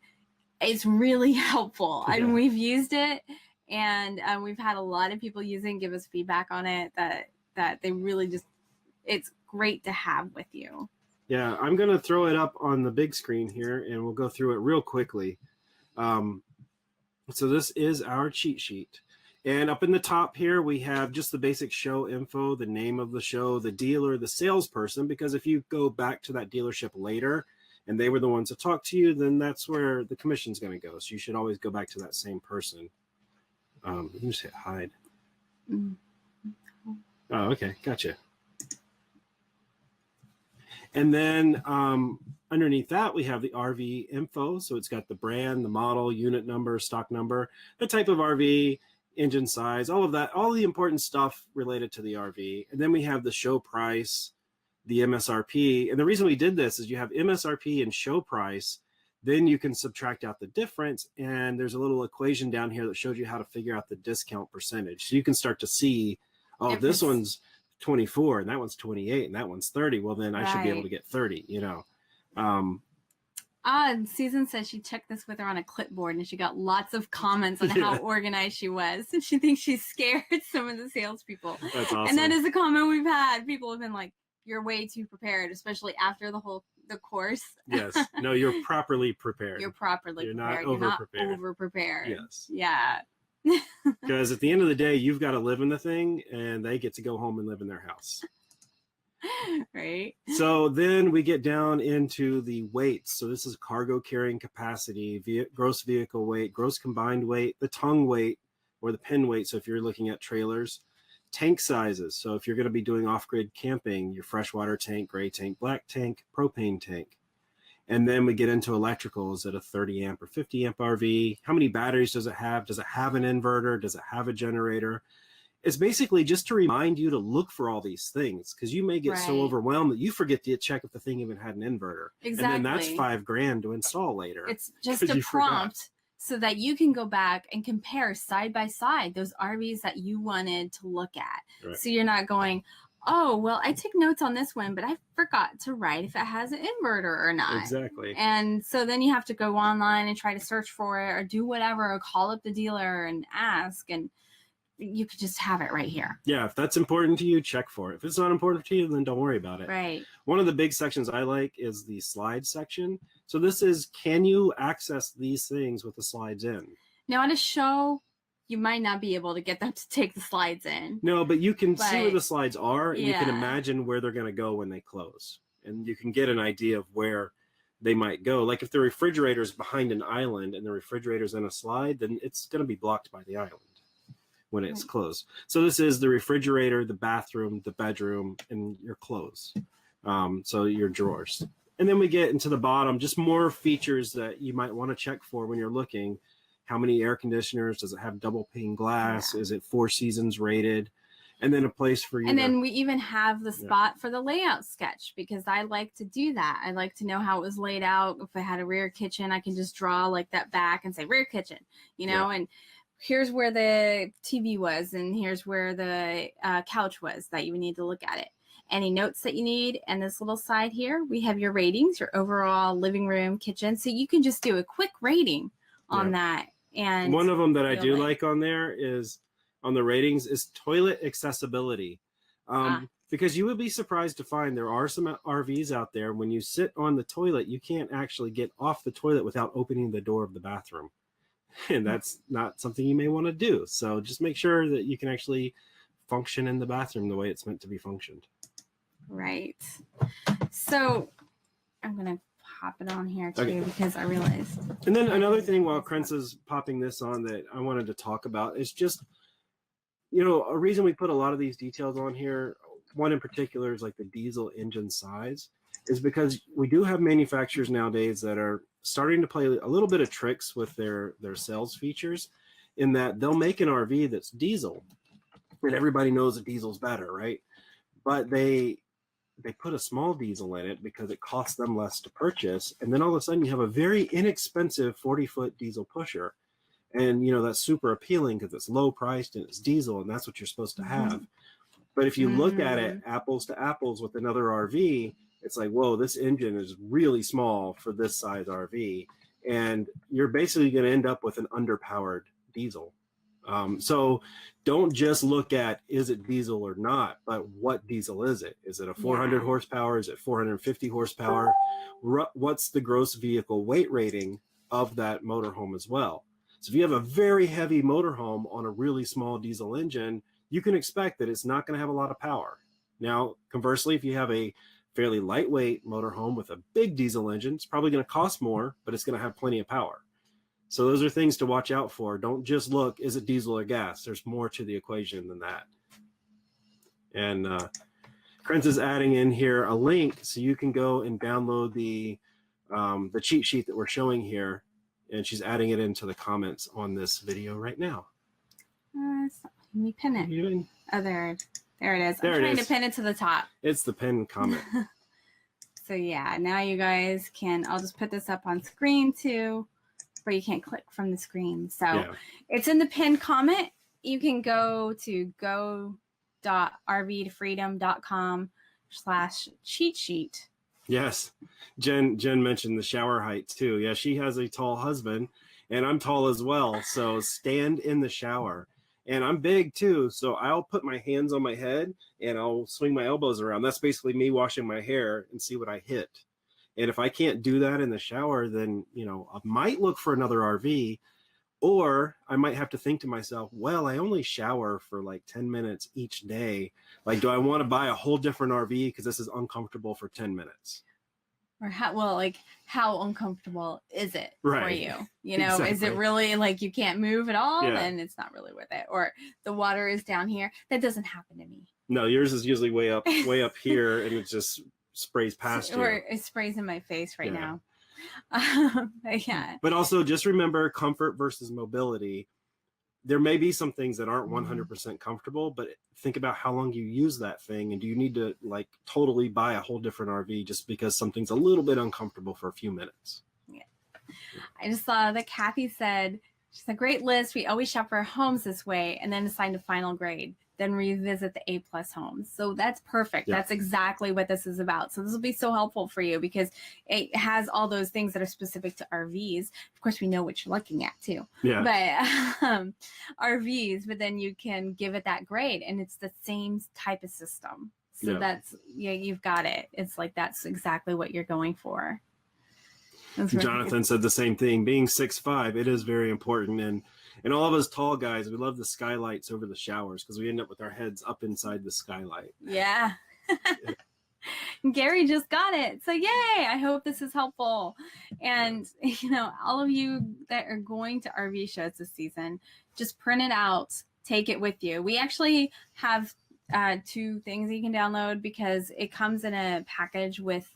it's really helpful. Yeah. And we've used it. And we've had a lot of people use it and give us feedback on it that they really just, it's great to have with you. Yeah, I'm going to throw it up on the big screen here and we'll go through it real quickly. So this is our cheat sheet. And up in the top here, we have just the basic show info, the name of the show, the dealer, the salesperson, because if you go back to that dealership later and they were the ones that talked to you, then that's where the commission's going to go. So you should always go back to that same person. You can just hit hide. Oh, okay. Gotcha. And then underneath that, we have the RV info. So it's got the brand, the model, unit number, stock number, the type of RV, engine size, all of that, all the important stuff related to the RV. And then we have the show price, the MSRP. And the reason we did this is you have MSRP and show price, then you can subtract out the difference. And there's a little equation down here that shows you how to figure out the discount percentage. So you can start to see, oh, this one's 24 and that one's 28 and that one's 30. Well, then I should be able to get 30, Susan says she checked this with her on a clipboard and she got lots of comments on how organized she was. And she thinks she's scared some of the salespeople. That's awesome. And that is a comment we've had. People have been like, you're way too prepared, especially after the course. Yes. No, you're properly prepared. You're properly prepared. You're not over prepared. Yes. Yeah. Because at the end of the day, you've got to live in the thing and they get to go home and live in their house. Right. So then we get down into the weights. So this is cargo carrying capacity, gross vehicle weight, gross combined weight, the tongue weight or the pin weight. So if you're looking at trailers, tank sizes. So if you're going to be doing off-grid camping, your freshwater tank, gray tank, black tank, propane tank. And then we get into electricals at a 30 amp or 50 amp RV. How many batteries does it have? Does it have an inverter? Does it have a generator? It's basically just to remind you to look for all these things because you may get so overwhelmed that you forget to check if the thing even had an inverter. Exactly. And then that's $5,000 to install later. It's just a prompt so that you can go back and compare side by side those RVs that you wanted to look at. Right. So you're not going, oh, well, I took notes on this one, but I forgot to write if it has an inverter or not. Exactly. And so then you have to go online and try to search for it or do whatever or call up the dealer and ask, and you could just have it right here. Yeah, if that's important to you, check for it. If it's not important to you, then don't worry about it. Right. One of the big sections I like is the slide section. So this is, can you access these things with the slides in? Now on a show, you might not be able to get them to take the slides in. No, but you can see where the slides are and you can imagine where they're going to go when they close. And you can get an idea of where they might go. Like if the refrigerator is behind an island and the refrigerator's in a slide, then it's going to be blocked by the island when it's closed. So this is the refrigerator, the bathroom, the bedroom, and your clothes. So your drawers. And then we get into the bottom, just more features that you might want to check for when you're looking. How many air conditioners? Does it have double pane glass? Is it 4 seasons rated? and then a place for you. And then we even have the spot for the layout sketch, because I like to do that. I like to know how it was laid out. If I had a rear kitchen, I can just draw like that back and say rear kitchen, you know, and here's where the TV was, and here's where the couch was that you would need to look at it. Any notes that you need, and this little side here, we have your ratings, your overall living room, kitchen. So you can just do a quick rating on that. And one of them that I do like on there is, on the ratings, is toilet accessibility. Because you would be surprised to find there are some RVs out there, when you sit on the toilet, you can't actually get off the toilet without opening the door of the bathroom. And that's not something you may want to do. So just make sure that you can actually function in the bathroom the way it's meant to be functioned. Right. So I'm going to pop it on here too, because I realized. And then another thing while Krentz is popping this on that I wanted to talk about is just, you know, a reason we put a lot of these details on here, one in particular is like the diesel engine size, is because we do have manufacturers nowadays that are starting to play a little bit of tricks with their sales features, in that they'll make an RV that's diesel, and everybody knows that diesel's better, right? But they put a small diesel in it because it costs them less to purchase, and then all of a sudden you have a very inexpensive 40-foot diesel pusher. And, you know, that's super appealing because it's low priced and it's diesel, and that's what you're supposed to have. But if you look at it apples to apples with another RV, it's like, whoa, this engine is really small for this size RV. And you're basically going to end up with an underpowered diesel. So don't just look at, is it diesel or not, but what diesel is it? Is it a 400 horsepower? Is it 450 horsepower? What's the gross vehicle weight rating of that motorhome as well? So if you have a very heavy motorhome on a really small diesel engine, you can expect that it's not going to have a lot of power. Now, conversely, if you have a fairly lightweight motorhome with a big diesel engine, it's probably going to cost more, but it's going to have plenty of power. So those are things to watch out for. Don't just look, is it diesel or gas? There's more to the equation than that. And Krentz is adding in here a link so you can go and download the cheat sheet that we're showing here. And she's adding it into the comments on this video right now. Let me pin it. Oh, there it is. I'm trying to pin it to the top. It's the pin comment. So yeah, now you guys can, I'll just put this up on screen too, but you can't click from the screen. So it's in the pinned comment. You can go to go.rvtofreedom.com/cheat sheet. Yes. Jen mentioned the shower height too. Yeah, she has a tall husband, and I'm tall as well. So stand in the shower. And I'm big too, so I'll put my hands on my head and I'll swing my elbows around. That's basically me washing my hair and see what I hit. And if I can't do that in the shower, then, you know, I might look for another RV, or I might have to think to myself, well, I only shower for like 10 minutes each day. Like, do I want to buy a whole different RV because this is uncomfortable for 10 minutes? Or how uncomfortable is it for you? You know, exactly. Is it really like you can't move at all? Then it's not really worth it. Or the water is down here. That doesn't happen to me. No, yours is usually way up here, and it just sprays past you. Or it sprays in my face right now. But also just remember comfort versus mobility. There may be some things that aren't 100% comfortable, but think about how long you use that thing, and do you need to like totally buy a whole different RV just because something's a little bit uncomfortable for a few minutes? Yeah. I just saw that Kathy said, she's a great list. We always shop for our homes this way and then assign a final grade, then revisit the A+ homes. So that's perfect. That's exactly what this is about. So this will be so helpful for you because it has all those things that are specific to RVs. Of course, we know what you're looking at too. But RVs, but then you can give it that grade, and it's the same type of system. So that's, you've got it. It's like, that's exactly what you're going for. Jonathan said the same thing. Being 6'5", it is very important. And all of us tall guys, we love the skylights over the showers because we end up with our heads up inside the skylight. Yeah. Gary just got it. So yay. I hope this is helpful. And, you know, all of you that are going to RV shows this season, just print it out, take it with you. We actually have 2 things you can download because it comes in a package with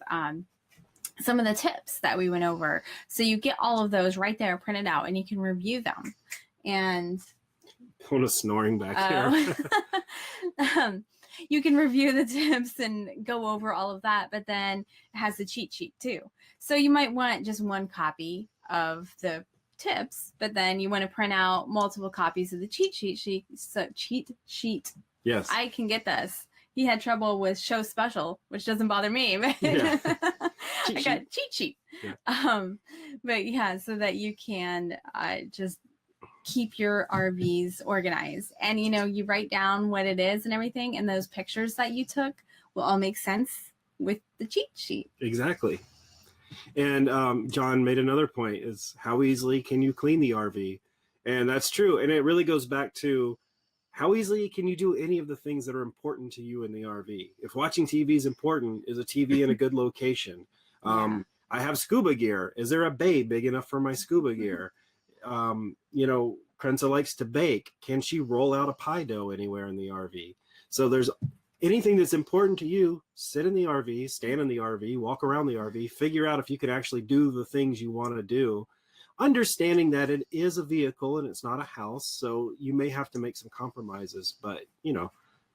some of the tips that we went over. So you get all of those right there printed out, and you can review them. And Pona snoring back here. You can review the tips and go over all of that, but then it has the cheat sheet too. So you might want just one copy of the tips, but then you want to print out multiple copies of the cheat sheet. So cheat sheet. Yes. I can get this. He had trouble with show special, which doesn't bother me. But Yeah. I got cheat sheet. Yeah. But yeah, so that you can just keep your RVs organized. And, you know, you write down what it is and everything, and those pictures that you took will all make sense with the cheat sheet. Exactly. And John made another point, is how easily can you clean the RV? And that's true. And it really goes back to how easily can you do any of the things that are important to you in the RV? If watching TV is important, is a TV in a good location? Yeah. I have scuba gear. Is there a bay big enough for my scuba gear? You know, Krenza likes to bake. Can she roll out a pie dough anywhere in the RV? So there's anything that's important to you, sit in the RV, stand in the RV, walk around the RV, figure out if you can actually do the things you want to do, understanding that it is a vehicle and it's not a house. So you may have to make some compromises, but, you know,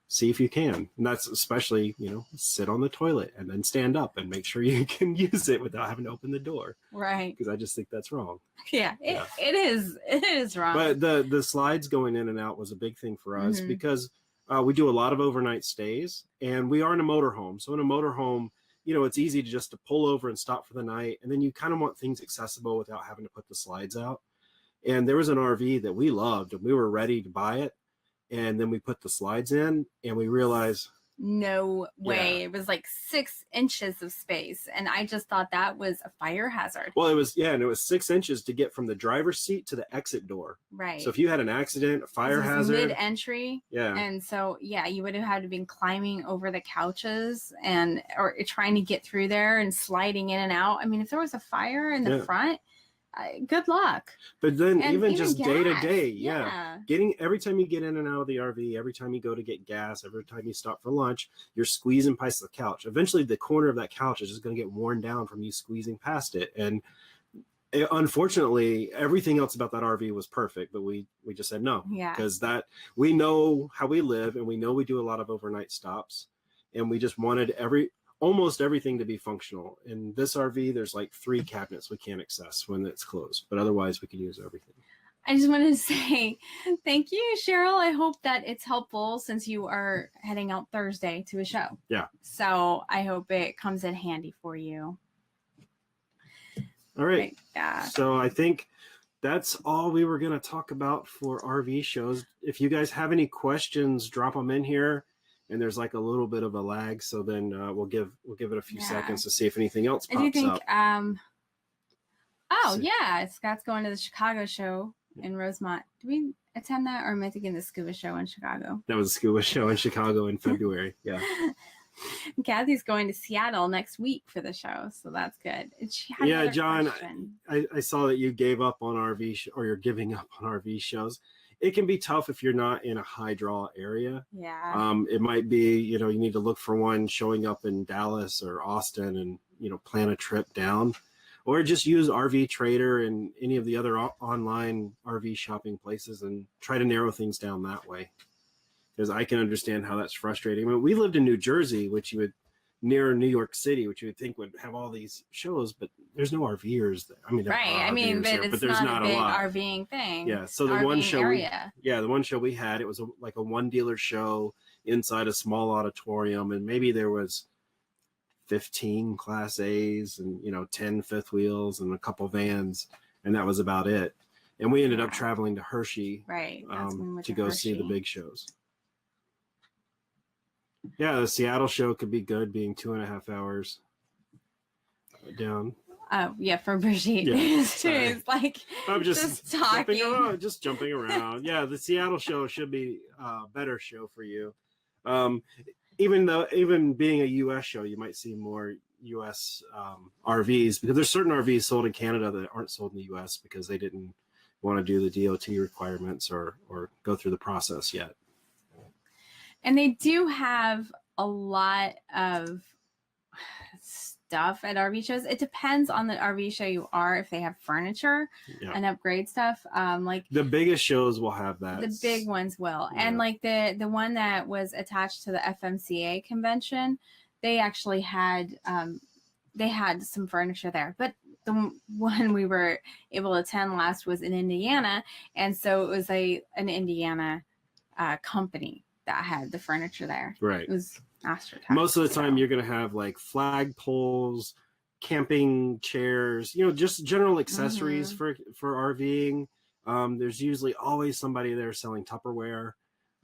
see if you can. And that's especially, you know, sit on the toilet and then stand up and make sure you can use it without having to open the door. Right. Because I just think that's wrong. Yeah, it is wrong. But the slides going in and out was a big thing for us because we do a lot of overnight stays and we are in a motorhome. So in a motorhome, you know, it's easy to just to pull over and stop for the night. And then you kind of want things accessible without having to put the slides out. And there was an RV that we loved and we were ready to buy it. And then we put the slides in and we realized, no way. Yeah. It was like 6 inches of space. And I just thought that was a fire hazard. Well, it was, yeah. And it was 6 inches to get from the driver's seat to the exit door. Right. So if you had an accident, a fire hazard. Mid-entry. Yeah. And so, yeah, you would have had to been climbing over the couches and or trying to get through there and sliding in and out. I mean, if there was a fire in the front, good luck. But then and even just gas. day to day, getting every time you get in and out of the RV, every time you go to get gas, every time you stop for lunch, you're squeezing past the couch. Eventually the corner of that couch is just going to get worn down from you squeezing past it. And unfortunately, everything else about that RV was perfect, but we just said no, because that we know how we live and we know we do a lot of overnight stops, and we just wanted almost everything to be functional. In this RV, there's like 3 cabinets we can't access when it's closed, but otherwise we can use everything. I just wanted to say thank you, Cheryl. I hope that it's helpful since you are heading out Thursday to a show. Yeah. So I hope it comes in handy for you. All right. Yeah. So I think that's all we were going to talk about for RV shows. If you guys have any questions, drop them in here. And there's like a little bit of a lag, so then we'll give it a few seconds to see if anything else pops up. I do think, up. Scott's going to the Chicago show in Rosemont. Do we attend that, or am I thinking the scuba show in Chicago? That was a scuba show in Chicago in February. Yeah. Kathy's going to Seattle next week for the show, so that's good. Yeah, John, I saw that you gave up on RV or you're giving up on RV shows. It can be tough if you're not in a high draw area. Yeah. It might be, you know, you need to look for one showing up in Dallas or Austin and, you know, plan a trip down, or just use RV Trader and any of the other online RV shopping places and try to narrow things down that way. Because I can understand how that's frustrating. I mean, we lived in New Jersey, which you would near New York City, which you would think would have all these shows, but there's no RVers there. I mean, right. I mean, but there, it's there's not a big lot. RVing thing. Yeah. So the one show, the one show we had, it was like a one dealer show inside a small auditorium, and maybe there was 15 Class A's and, you know, 10 fifth wheels and a couple vans, and that was about it. And we ended up traveling to Hershey, to go see the big shows. Yeah, the Seattle show could be good, being 2.5 hours down. Oh yeah, for Brigitte. Yeah, it's like I'm just talking, jumping around. Yeah, the Seattle show should be a better show for you. Even being a U.S. show, you might see more U.S. RVs, because there's certain RVs sold in Canada that aren't sold in the U.S. because they didn't want to do the DOT requirements or go through the process yet. And they do have a lot of stuff at RV shows. It depends on the RV show you are, if they have furniture and upgrade stuff. Like the biggest shows will have that. The big ones will. And like the one that was attached to the FMCA convention, they actually had some furniture there. But the one we were able to attend last was in Indiana, and so it was an Indiana company that had the furniture there. Right. It was AstroTurf. Most of the time, you're going to have like flag poles, camping chairs, just general accessories for RVing. There's usually always somebody there selling Tupperware,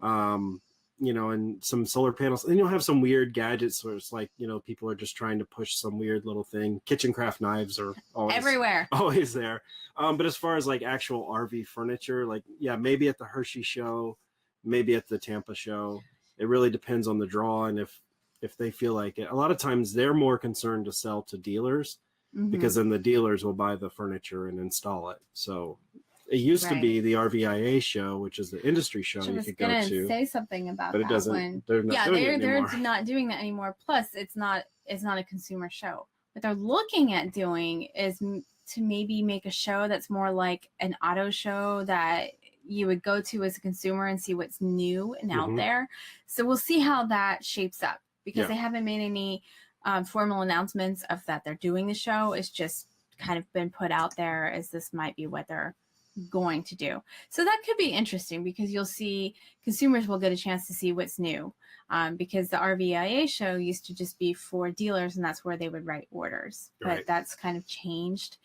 and some solar panels. And you'll have some weird gadgets where it's like, people are just trying to push some weird little thing. Kitchen craft knives are always everywhere, always there. But as far as like actual RV furniture, like, maybe at the Hershey show, maybe at the Tampa show, it really depends on the draw. And if they feel like it, a lot of times they're more concerned to sell to dealers because then the dealers will buy the furniture and install it. So it used to be the RVIA show, which is the industry show you could go to. Say something about but that. It doesn't. One. They're not doing it anymore. They're not doing that anymore. Plus, it's not a consumer show. What they're looking at doing is to maybe make a show that's more like an auto show that you would go to as a consumer and see what's new and out there. So we'll see how that shapes up, because they haven't made any formal announcements of that they're doing the show. It's just kind of been put out there as this might be what they're going to do. So that could be interesting, because you'll see consumers will get a chance to see what's new, because the RVIA show used to just be for dealers, and that's where they would write orders. But that's kind of changed.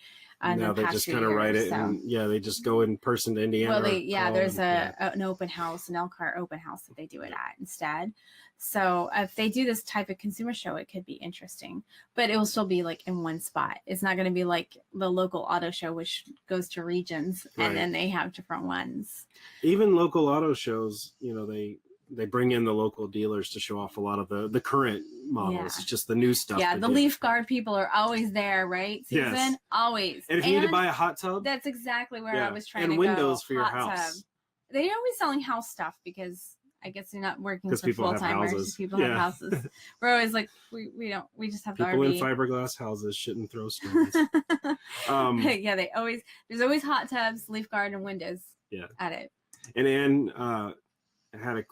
Now they just kind of write it, and they just go in person to Indiana. Well, there's an open house, an Elkhart open house that they do it at instead. So if they do this type of consumer show, it could be interesting, but it will still be like in one spot. It's not going to be like the local auto show, which goes to regions and then they have different ones. Even local auto shows, they bring in the local dealers to show off a lot of the current models. It's just the new stuff. Yeah, the Leaf Guard people are always there, right, Susan? Yes. Always. And if you need to buy a hot tub, that's exactly where I was trying to go. And windows for your hot house. Tub. They're always selling house stuff, because I guess you're not working for people have full-timers. houses. People have houses. We're always like, we just have people the RV. in fiberglass houses shouldn't throw stones. There's always hot tubs, Leaf Guard, and windows at it. And Ann had a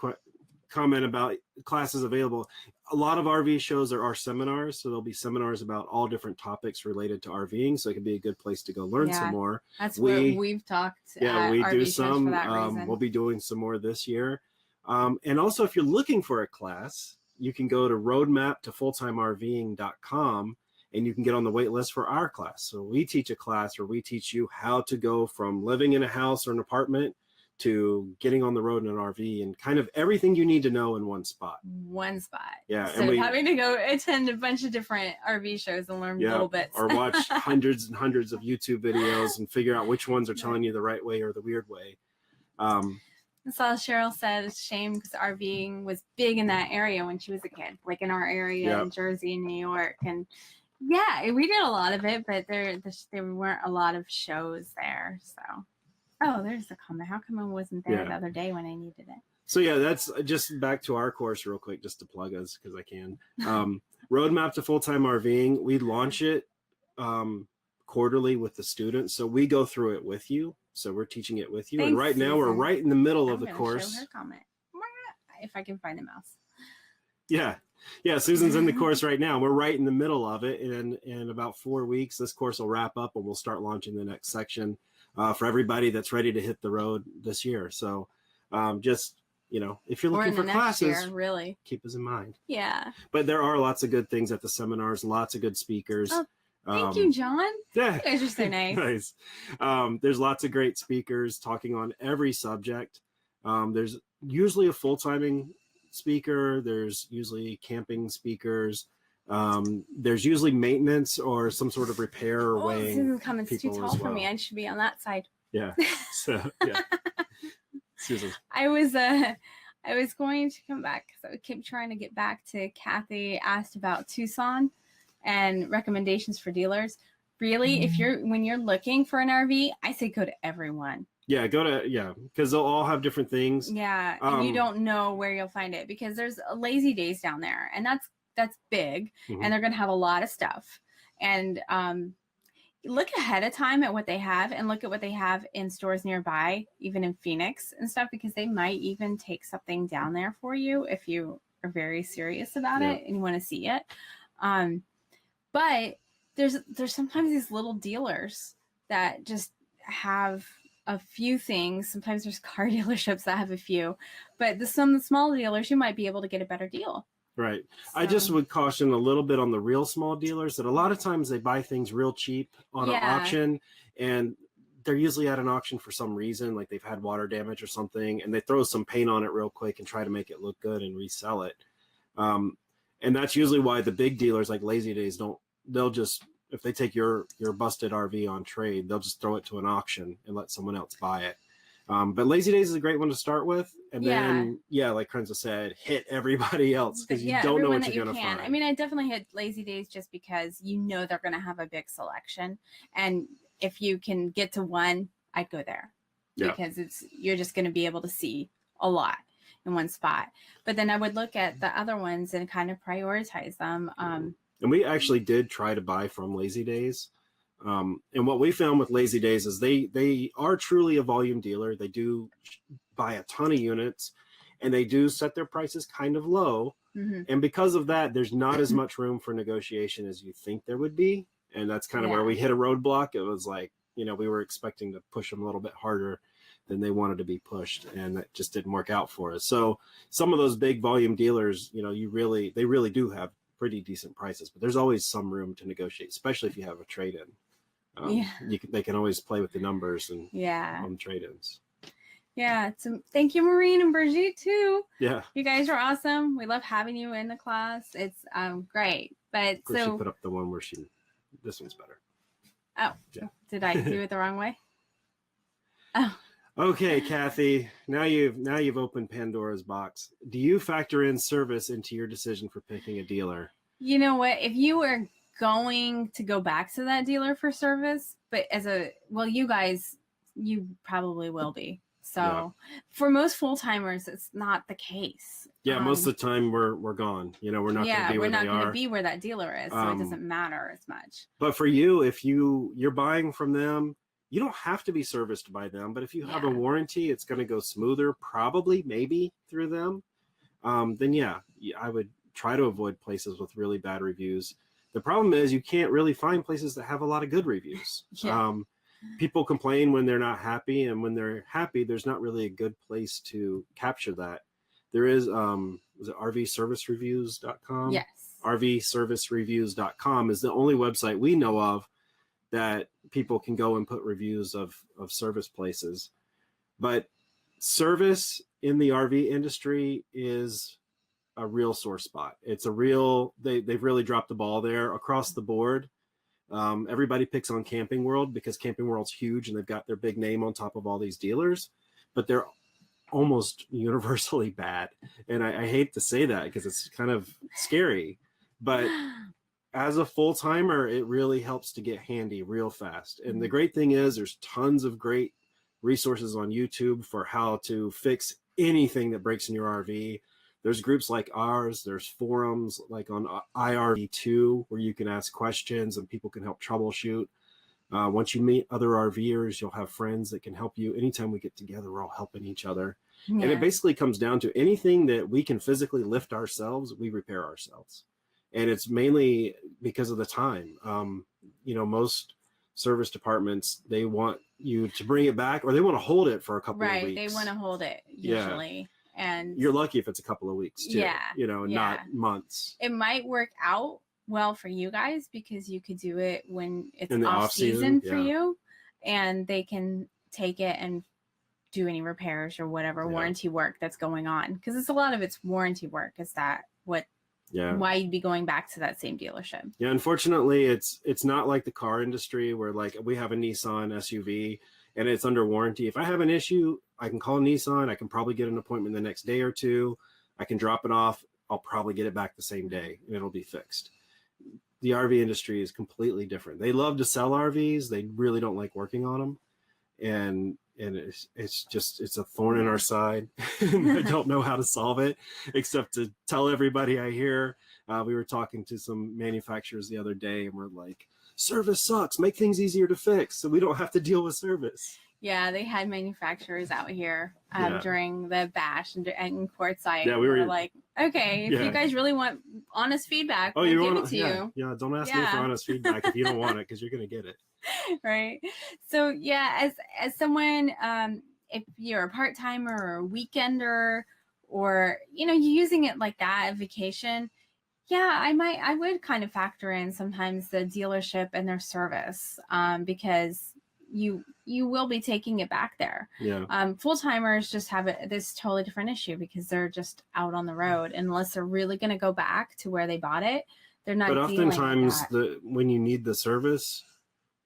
comment about classes available. A lot of RV shows there are seminars, so there'll be seminars about all different topics related to RVing, so it can be a good place to go learn some more. That's what we've talked. We RV do shows some. for that reason. We'll be doing some more this year. And also, if you're looking for a class, you can go to roadmap-to-fulltimerving.com, and you can get on the wait list for our class. So we teach a class where we teach you how to go from living in a house or an apartment to getting on the road in an RV, and kind of everything you need to know in one spot. Yeah. So having to go attend a bunch of different RV shows and learn little bits. Or watch hundreds and hundreds of YouTube videos and figure out which ones are telling you the right way or the weird way. I saw Cheryl said it's a shame because RVing was big in that area when she was a kid, like in our area in Jersey and New York. And we did a lot of it, but there weren't a lot of shows there. So, there's a comment. How come I wasn't there the other day when I needed it? So that's just back to our course real quick, just to plug us because I can. Roadmap to Full-Time RVing. We launch it quarterly with the students. So we go through it with you. So we're teaching it with you. Thanks, and right now we're right in the middle of the I'm course. Show her comment. If I can find the mouse. Yeah. Susan's in the course right now. We're right in the middle of it. And in about 4 weeks, this course will wrap up and we'll start launching the next section for everybody that's ready to hit the road this year. So if you're looking for classes, really keep us in mind. Yeah. But there are lots of good things at the seminars, lots of good speakers. Oh, thank you, John. Yeah. You guys are so nice. Nice. There's lots of great speakers talking on every subject. There's usually a full-timing speaker. There's usually camping speakers. There's usually maintenance or some sort of repair or weighing. Susan's comment's too tall for me. I should be on that side. Yeah. Susan. I was going to come back because I kept trying to get back to Kathy asked about Tucson and recommendations for dealers. Really, when you're looking for an RV, I say go to everyone. Yeah, because they'll all have different things. Yeah, and you don't know where you'll find it because there's lazy days down there, and that's that's big, and they're going to have a lot of stuff. And look ahead of time at what they have, and look at what they have in stores nearby, even in Phoenix and stuff, because they might even take something down there for you if you are very serious about it and you want to see it. But there's sometimes these little dealers that just have a few things. Sometimes there's car dealerships that have a few, but some small dealers, you might be able to get a better deal. Right. So, I just would caution a little bit on the real small dealers that a lot of times they buy things real cheap on an auction, and they're usually at an auction for some reason, like they've had water damage or something, and they throw some paint on it real quick and try to make it look good and resell it. And that's usually why the big dealers like Lazy Days they'll just, if they take your busted RV on trade, they'll just throw it to an auction and let someone else buy it. But Lazy Days is a great one to start with. And then, like Krenza said, hit everybody else, because you don't know what you're going to find. I mean, I definitely hit Lazy Days just because they're going to have a big selection. And if you can get to one, I'd go there because you're just going to be able to see a lot in one spot. But then I would look at the other ones and kind of prioritize them. And we actually did try to buy from Lazy Days. And what we found with Lazy Days is they are truly a volume dealer. They do buy a ton of units, and they do set their prices kind of low. And because of that, there's not as much room for negotiation as you think there would be. And that's kind of where we hit a roadblock. It was like, we were expecting to push them a little bit harder than they wanted to be pushed, and that just didn't work out for us. So some of those big volume dealers, they really do have pretty decent prices, but there's always some room to negotiate, especially if you have a trade-in. They can always play with the numbers and on trade-ins. Thank you, Maureen and Brigitte, too. You guys are awesome. We love having you in the class. It's great. But of course, she put up the one where this one's better. Oh, did I do it the wrong way? Oh. Okay, Kathy, now you've opened Pandora's box. Do you factor in service into your decision for picking a dealer? You know what? If you were going to go back to that dealer for service, but you guys, you probably will be. So for most full-timers, it's not the case. Most of the time we're gone. We're not going to be where they are. We're not going to be where that dealer is, so it doesn't matter as much. But for you, if you're buying from them, you don't have to be serviced by them, but if you have a warranty, it's going to go smoother, probably, maybe through them. Then I would try to avoid places with really bad reviews. The problem is you can't really find places that have a lot of good reviews. People complain when they're not happy, and when they're happy, there's not really a good place to capture that. There is, was it RVservicereviews.com? Yes. RVservicereviews.com is the only website we know of that people can go and put reviews of service places. But service in the RV industry is a real sore spot. It's they've really dropped the ball there across the board. Everybody picks on Camping World because Camping World's huge and they've got their big name on top of all these dealers, but they're almost universally bad. And I hate to say that because it's kind of scary, but as a full-timer, it really helps to get handy real fast. And the great thing is there's tons of great resources on YouTube for how to fix anything that breaks in your RV. There's groups like ours. There's forums like on IRV2 where you can ask questions and people can help troubleshoot. Once you meet other RVers, you'll have friends that can help you. Anytime we get together, we're all helping each other. And it basically comes down to anything that we can physically lift ourselves, we repair ourselves. And it's mainly because of the time. Most service departments, they want you to bring it back, or they want to hold it for a couple of weeks. Right, they want to hold it usually. And you're lucky if it's a couple of weeks too. Not months. It might work out well for you guys because you could do it when it's off season for you, and they can take it and do any repairs or whatever warranty work that's going on, because it's a lot of it's warranty work. Is that why you'd be going back to that same dealership? Unfortunately, it's not like the car industry where like we have a Nissan SUV and it's under warranty. If I have an issue, I can call Nissan. I can probably get an appointment the next day or two. I can drop it off. I'll probably get it back the same day and it'll be fixed. The RV industry is completely different. They love to sell RVs. They really don't like working on them. And and it's a thorn in our side. And I don't know how to solve it except to tell everybody I hear. We were talking to some manufacturers the other day, and we're like, service sucks, make things easier to fix so we don't have to deal with service. Yeah, they had manufacturers out here Yeah. during the bash and Quartzsite. Yeah, we were like, okay, if Yeah. you guys really want honest feedback, Oh, we'll you give want it to yeah, you. yeah, don't ask me Yeah. for honest feedback if you don't want it, because you're gonna get it. Right. So yeah, as someone, if you're a part-timer or a weekender, or you're using it like that, a vacation, yeah, I would kind of factor in sometimes the dealership and their service, because you will be taking it back there. Yeah. Full-timers just have this totally different issue because they're just out on the road. Unless they're really going to go back to where they bought it, they're not. But dealing with oftentimes, that. when you need the service,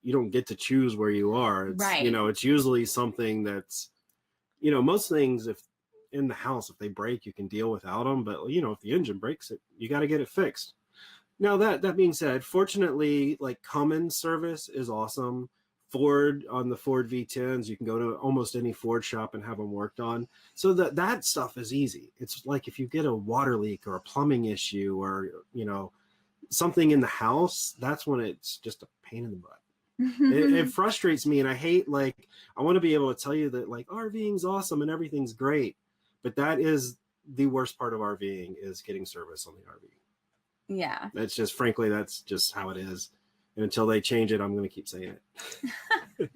you don't get to choose where you are. It's, Right. It's usually something that's, most things, if in the house, if they break, you can deal without them. But, if the engine breaks, you got to get it fixed. Now, that being said, fortunately, like Cummins service is awesome. Ford, on the Ford V10s, you can go to almost any Ford shop and have them worked on. So that stuff is easy. It's like if you get a water leak or a plumbing issue or, something in the house, that's when it's just a pain in the butt. It frustrates me, and I hate, I want to be able to tell you that RVing's awesome and everything's great, but that is the worst part of RVing, is getting service on the RV. Yeah. That's just, frankly, that's just how it is. And until they change it, I'm going to keep saying it.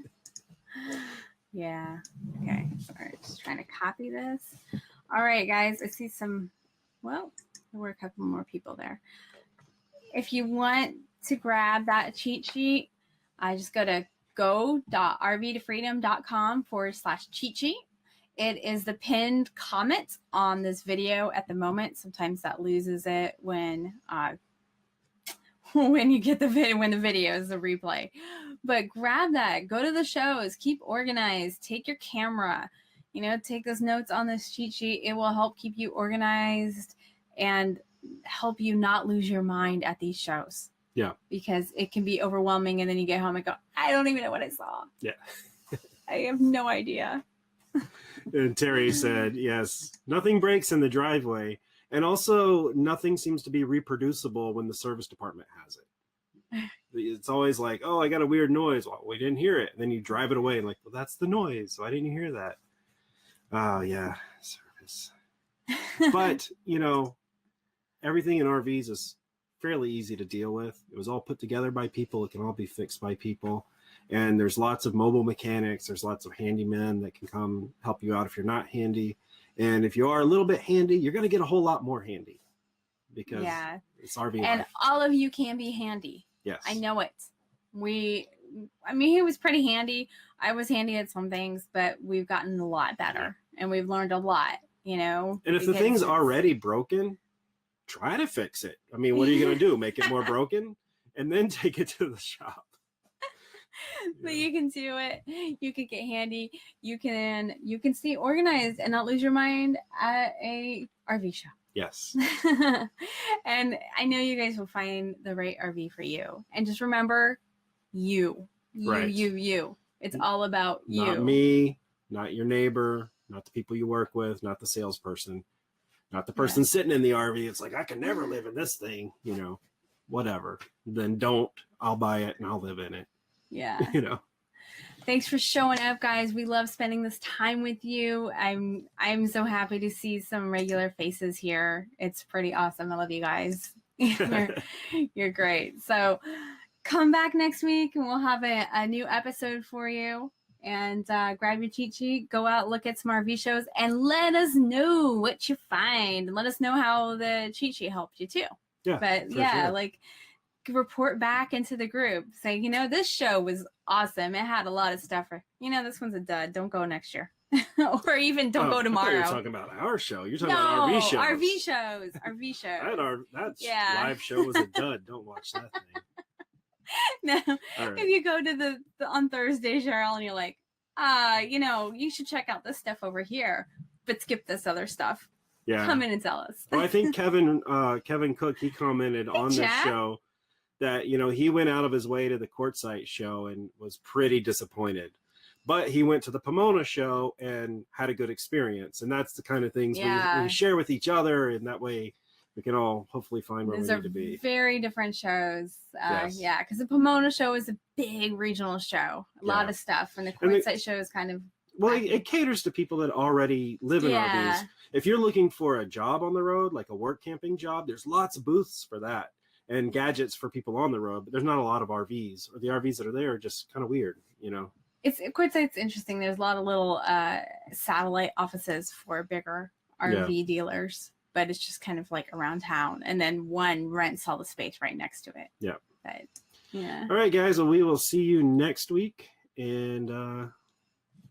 Yeah. Okay. All right. Just trying to copy this. All right, guys. I see there were a couple more people there. If you want to grab that cheat sheet, just go to go.rvtofreedom.com/cheat sheet. It is the pinned comment on this video at the moment. Sometimes that loses it when you get when the video is a replay. But grab that, go to the shows, keep organized, take your camera, take those notes on this cheat sheet. It will help keep you organized and help you not lose your mind at these shows. Yeah. Because it can be overwhelming, and then you get home and go, I don't even know what I saw. Yeah. I have no idea. And Terry said, yes, nothing breaks in the driveway. And also, nothing seems to be reproducible when the service department has it. It's always like, oh, I got a weird noise. Well, we didn't hear it. And then you drive it away and well, that's the noise. Why didn't you hear that? Oh, yeah, service. But, everything in RVs is fairly easy to deal with. It was all put together by people. It can all be fixed by people. And there's lots of mobile mechanics. There's lots of handymen that can come help you out if you're not handy. And if you are a little bit handy, you're going to get a whole lot more handy because it's RV and life. All of you can be handy. Yes. I know it. He was pretty handy. I was handy at some things, but we've gotten a lot better and we've learned a lot, And if the thing's already broken, try to fix it. I mean, what are you going to do? Make it more broken and then take it to the shop. But you can do it. You can get handy. You can stay organized and not lose your mind at a RV shop. Yes. And I know you guys will find the right RV for you. And just remember, you. It's all about you. Not me, not your neighbor, not the people you work with, not the salesperson, not the person sitting in the RV. It's like, I can never live in this thing, whatever. Then don't. I'll buy it and I'll live in it. Yeah. Thanks for showing up, guys. We love spending this time with you. I'm so happy to see some regular faces here. It's pretty awesome. I love you guys. You're great. So come back next week and we'll have a new episode for you. And grab your cheat sheet, go out, look at some RV shows, and let us know what you find. Let us know how the cheat sheet helped you too. Yeah. But sure. Report back into the group. Say, this show was awesome. It had a lot of stuff. This one's a dud. Don't go next year. Or even don't go tomorrow. You're talking about our show. You're talking about RV shows. RV shows. That live show was a dud. Don't watch that thing. No. Right. If you go to the on Thursday, Cheryl, and you're like, you should check out this stuff over here, but skip this other stuff. Yeah. Come in and tell us. Well, I think Kevin Cook, he commented on this show that, he went out of his way to the Quartzsite show and was pretty disappointed. but he went to the Pomona show and had a good experience. And that's the kind of things we share with each other, and that way we can all hopefully find where we need to be. Very different shows. Yes. Yeah, because the Pomona show is a big regional show. A lot of stuff. And the Quartzsite show is kind of... Well, it caters to people that already live in RVs. If you're looking for a job on the road, like a work camping job, there's lots of booths for that and gadgets for people on the road, but there's not a lot of RVs, or the RVs that are there are just kind of weird, you know? Quartzsite's interesting. There's a lot of little satellite offices for bigger RV dealers, but it's just kind of like around town. And then one rents all the space right next to it. Yeah. But, yeah. All right, guys. Well, we will see you next week, and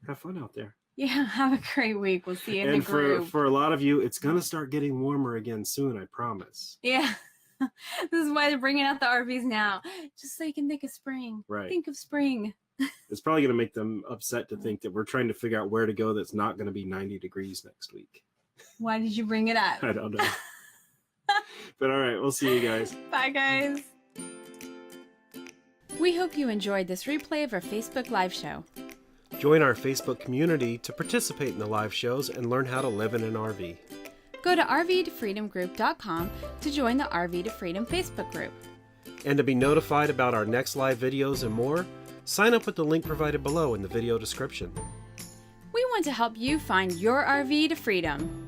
have fun out there. Yeah, have a great week. We'll see you in the group. And for a lot of you, it's going to start getting warmer again soon, I promise. Yeah. This is why they're bringing out the RVs now. Just so you can think of spring. Right. Think of spring. It's probably going to make them upset to think that we're trying to figure out where to go that's not going to be 90 degrees next week. Why did you bring it up? I don't know. But all right, we'll see you guys. Bye, guys. We hope you enjoyed this replay of our Facebook Live show. Join our Facebook community to participate in the live shows and learn how to live in an RV. Go to rvtofreedomgroup.com to join the RV to Freedom Facebook group. And to be notified about our next live videos and more, sign up with the link provided below in the video description. We want to help you find your RV to freedom.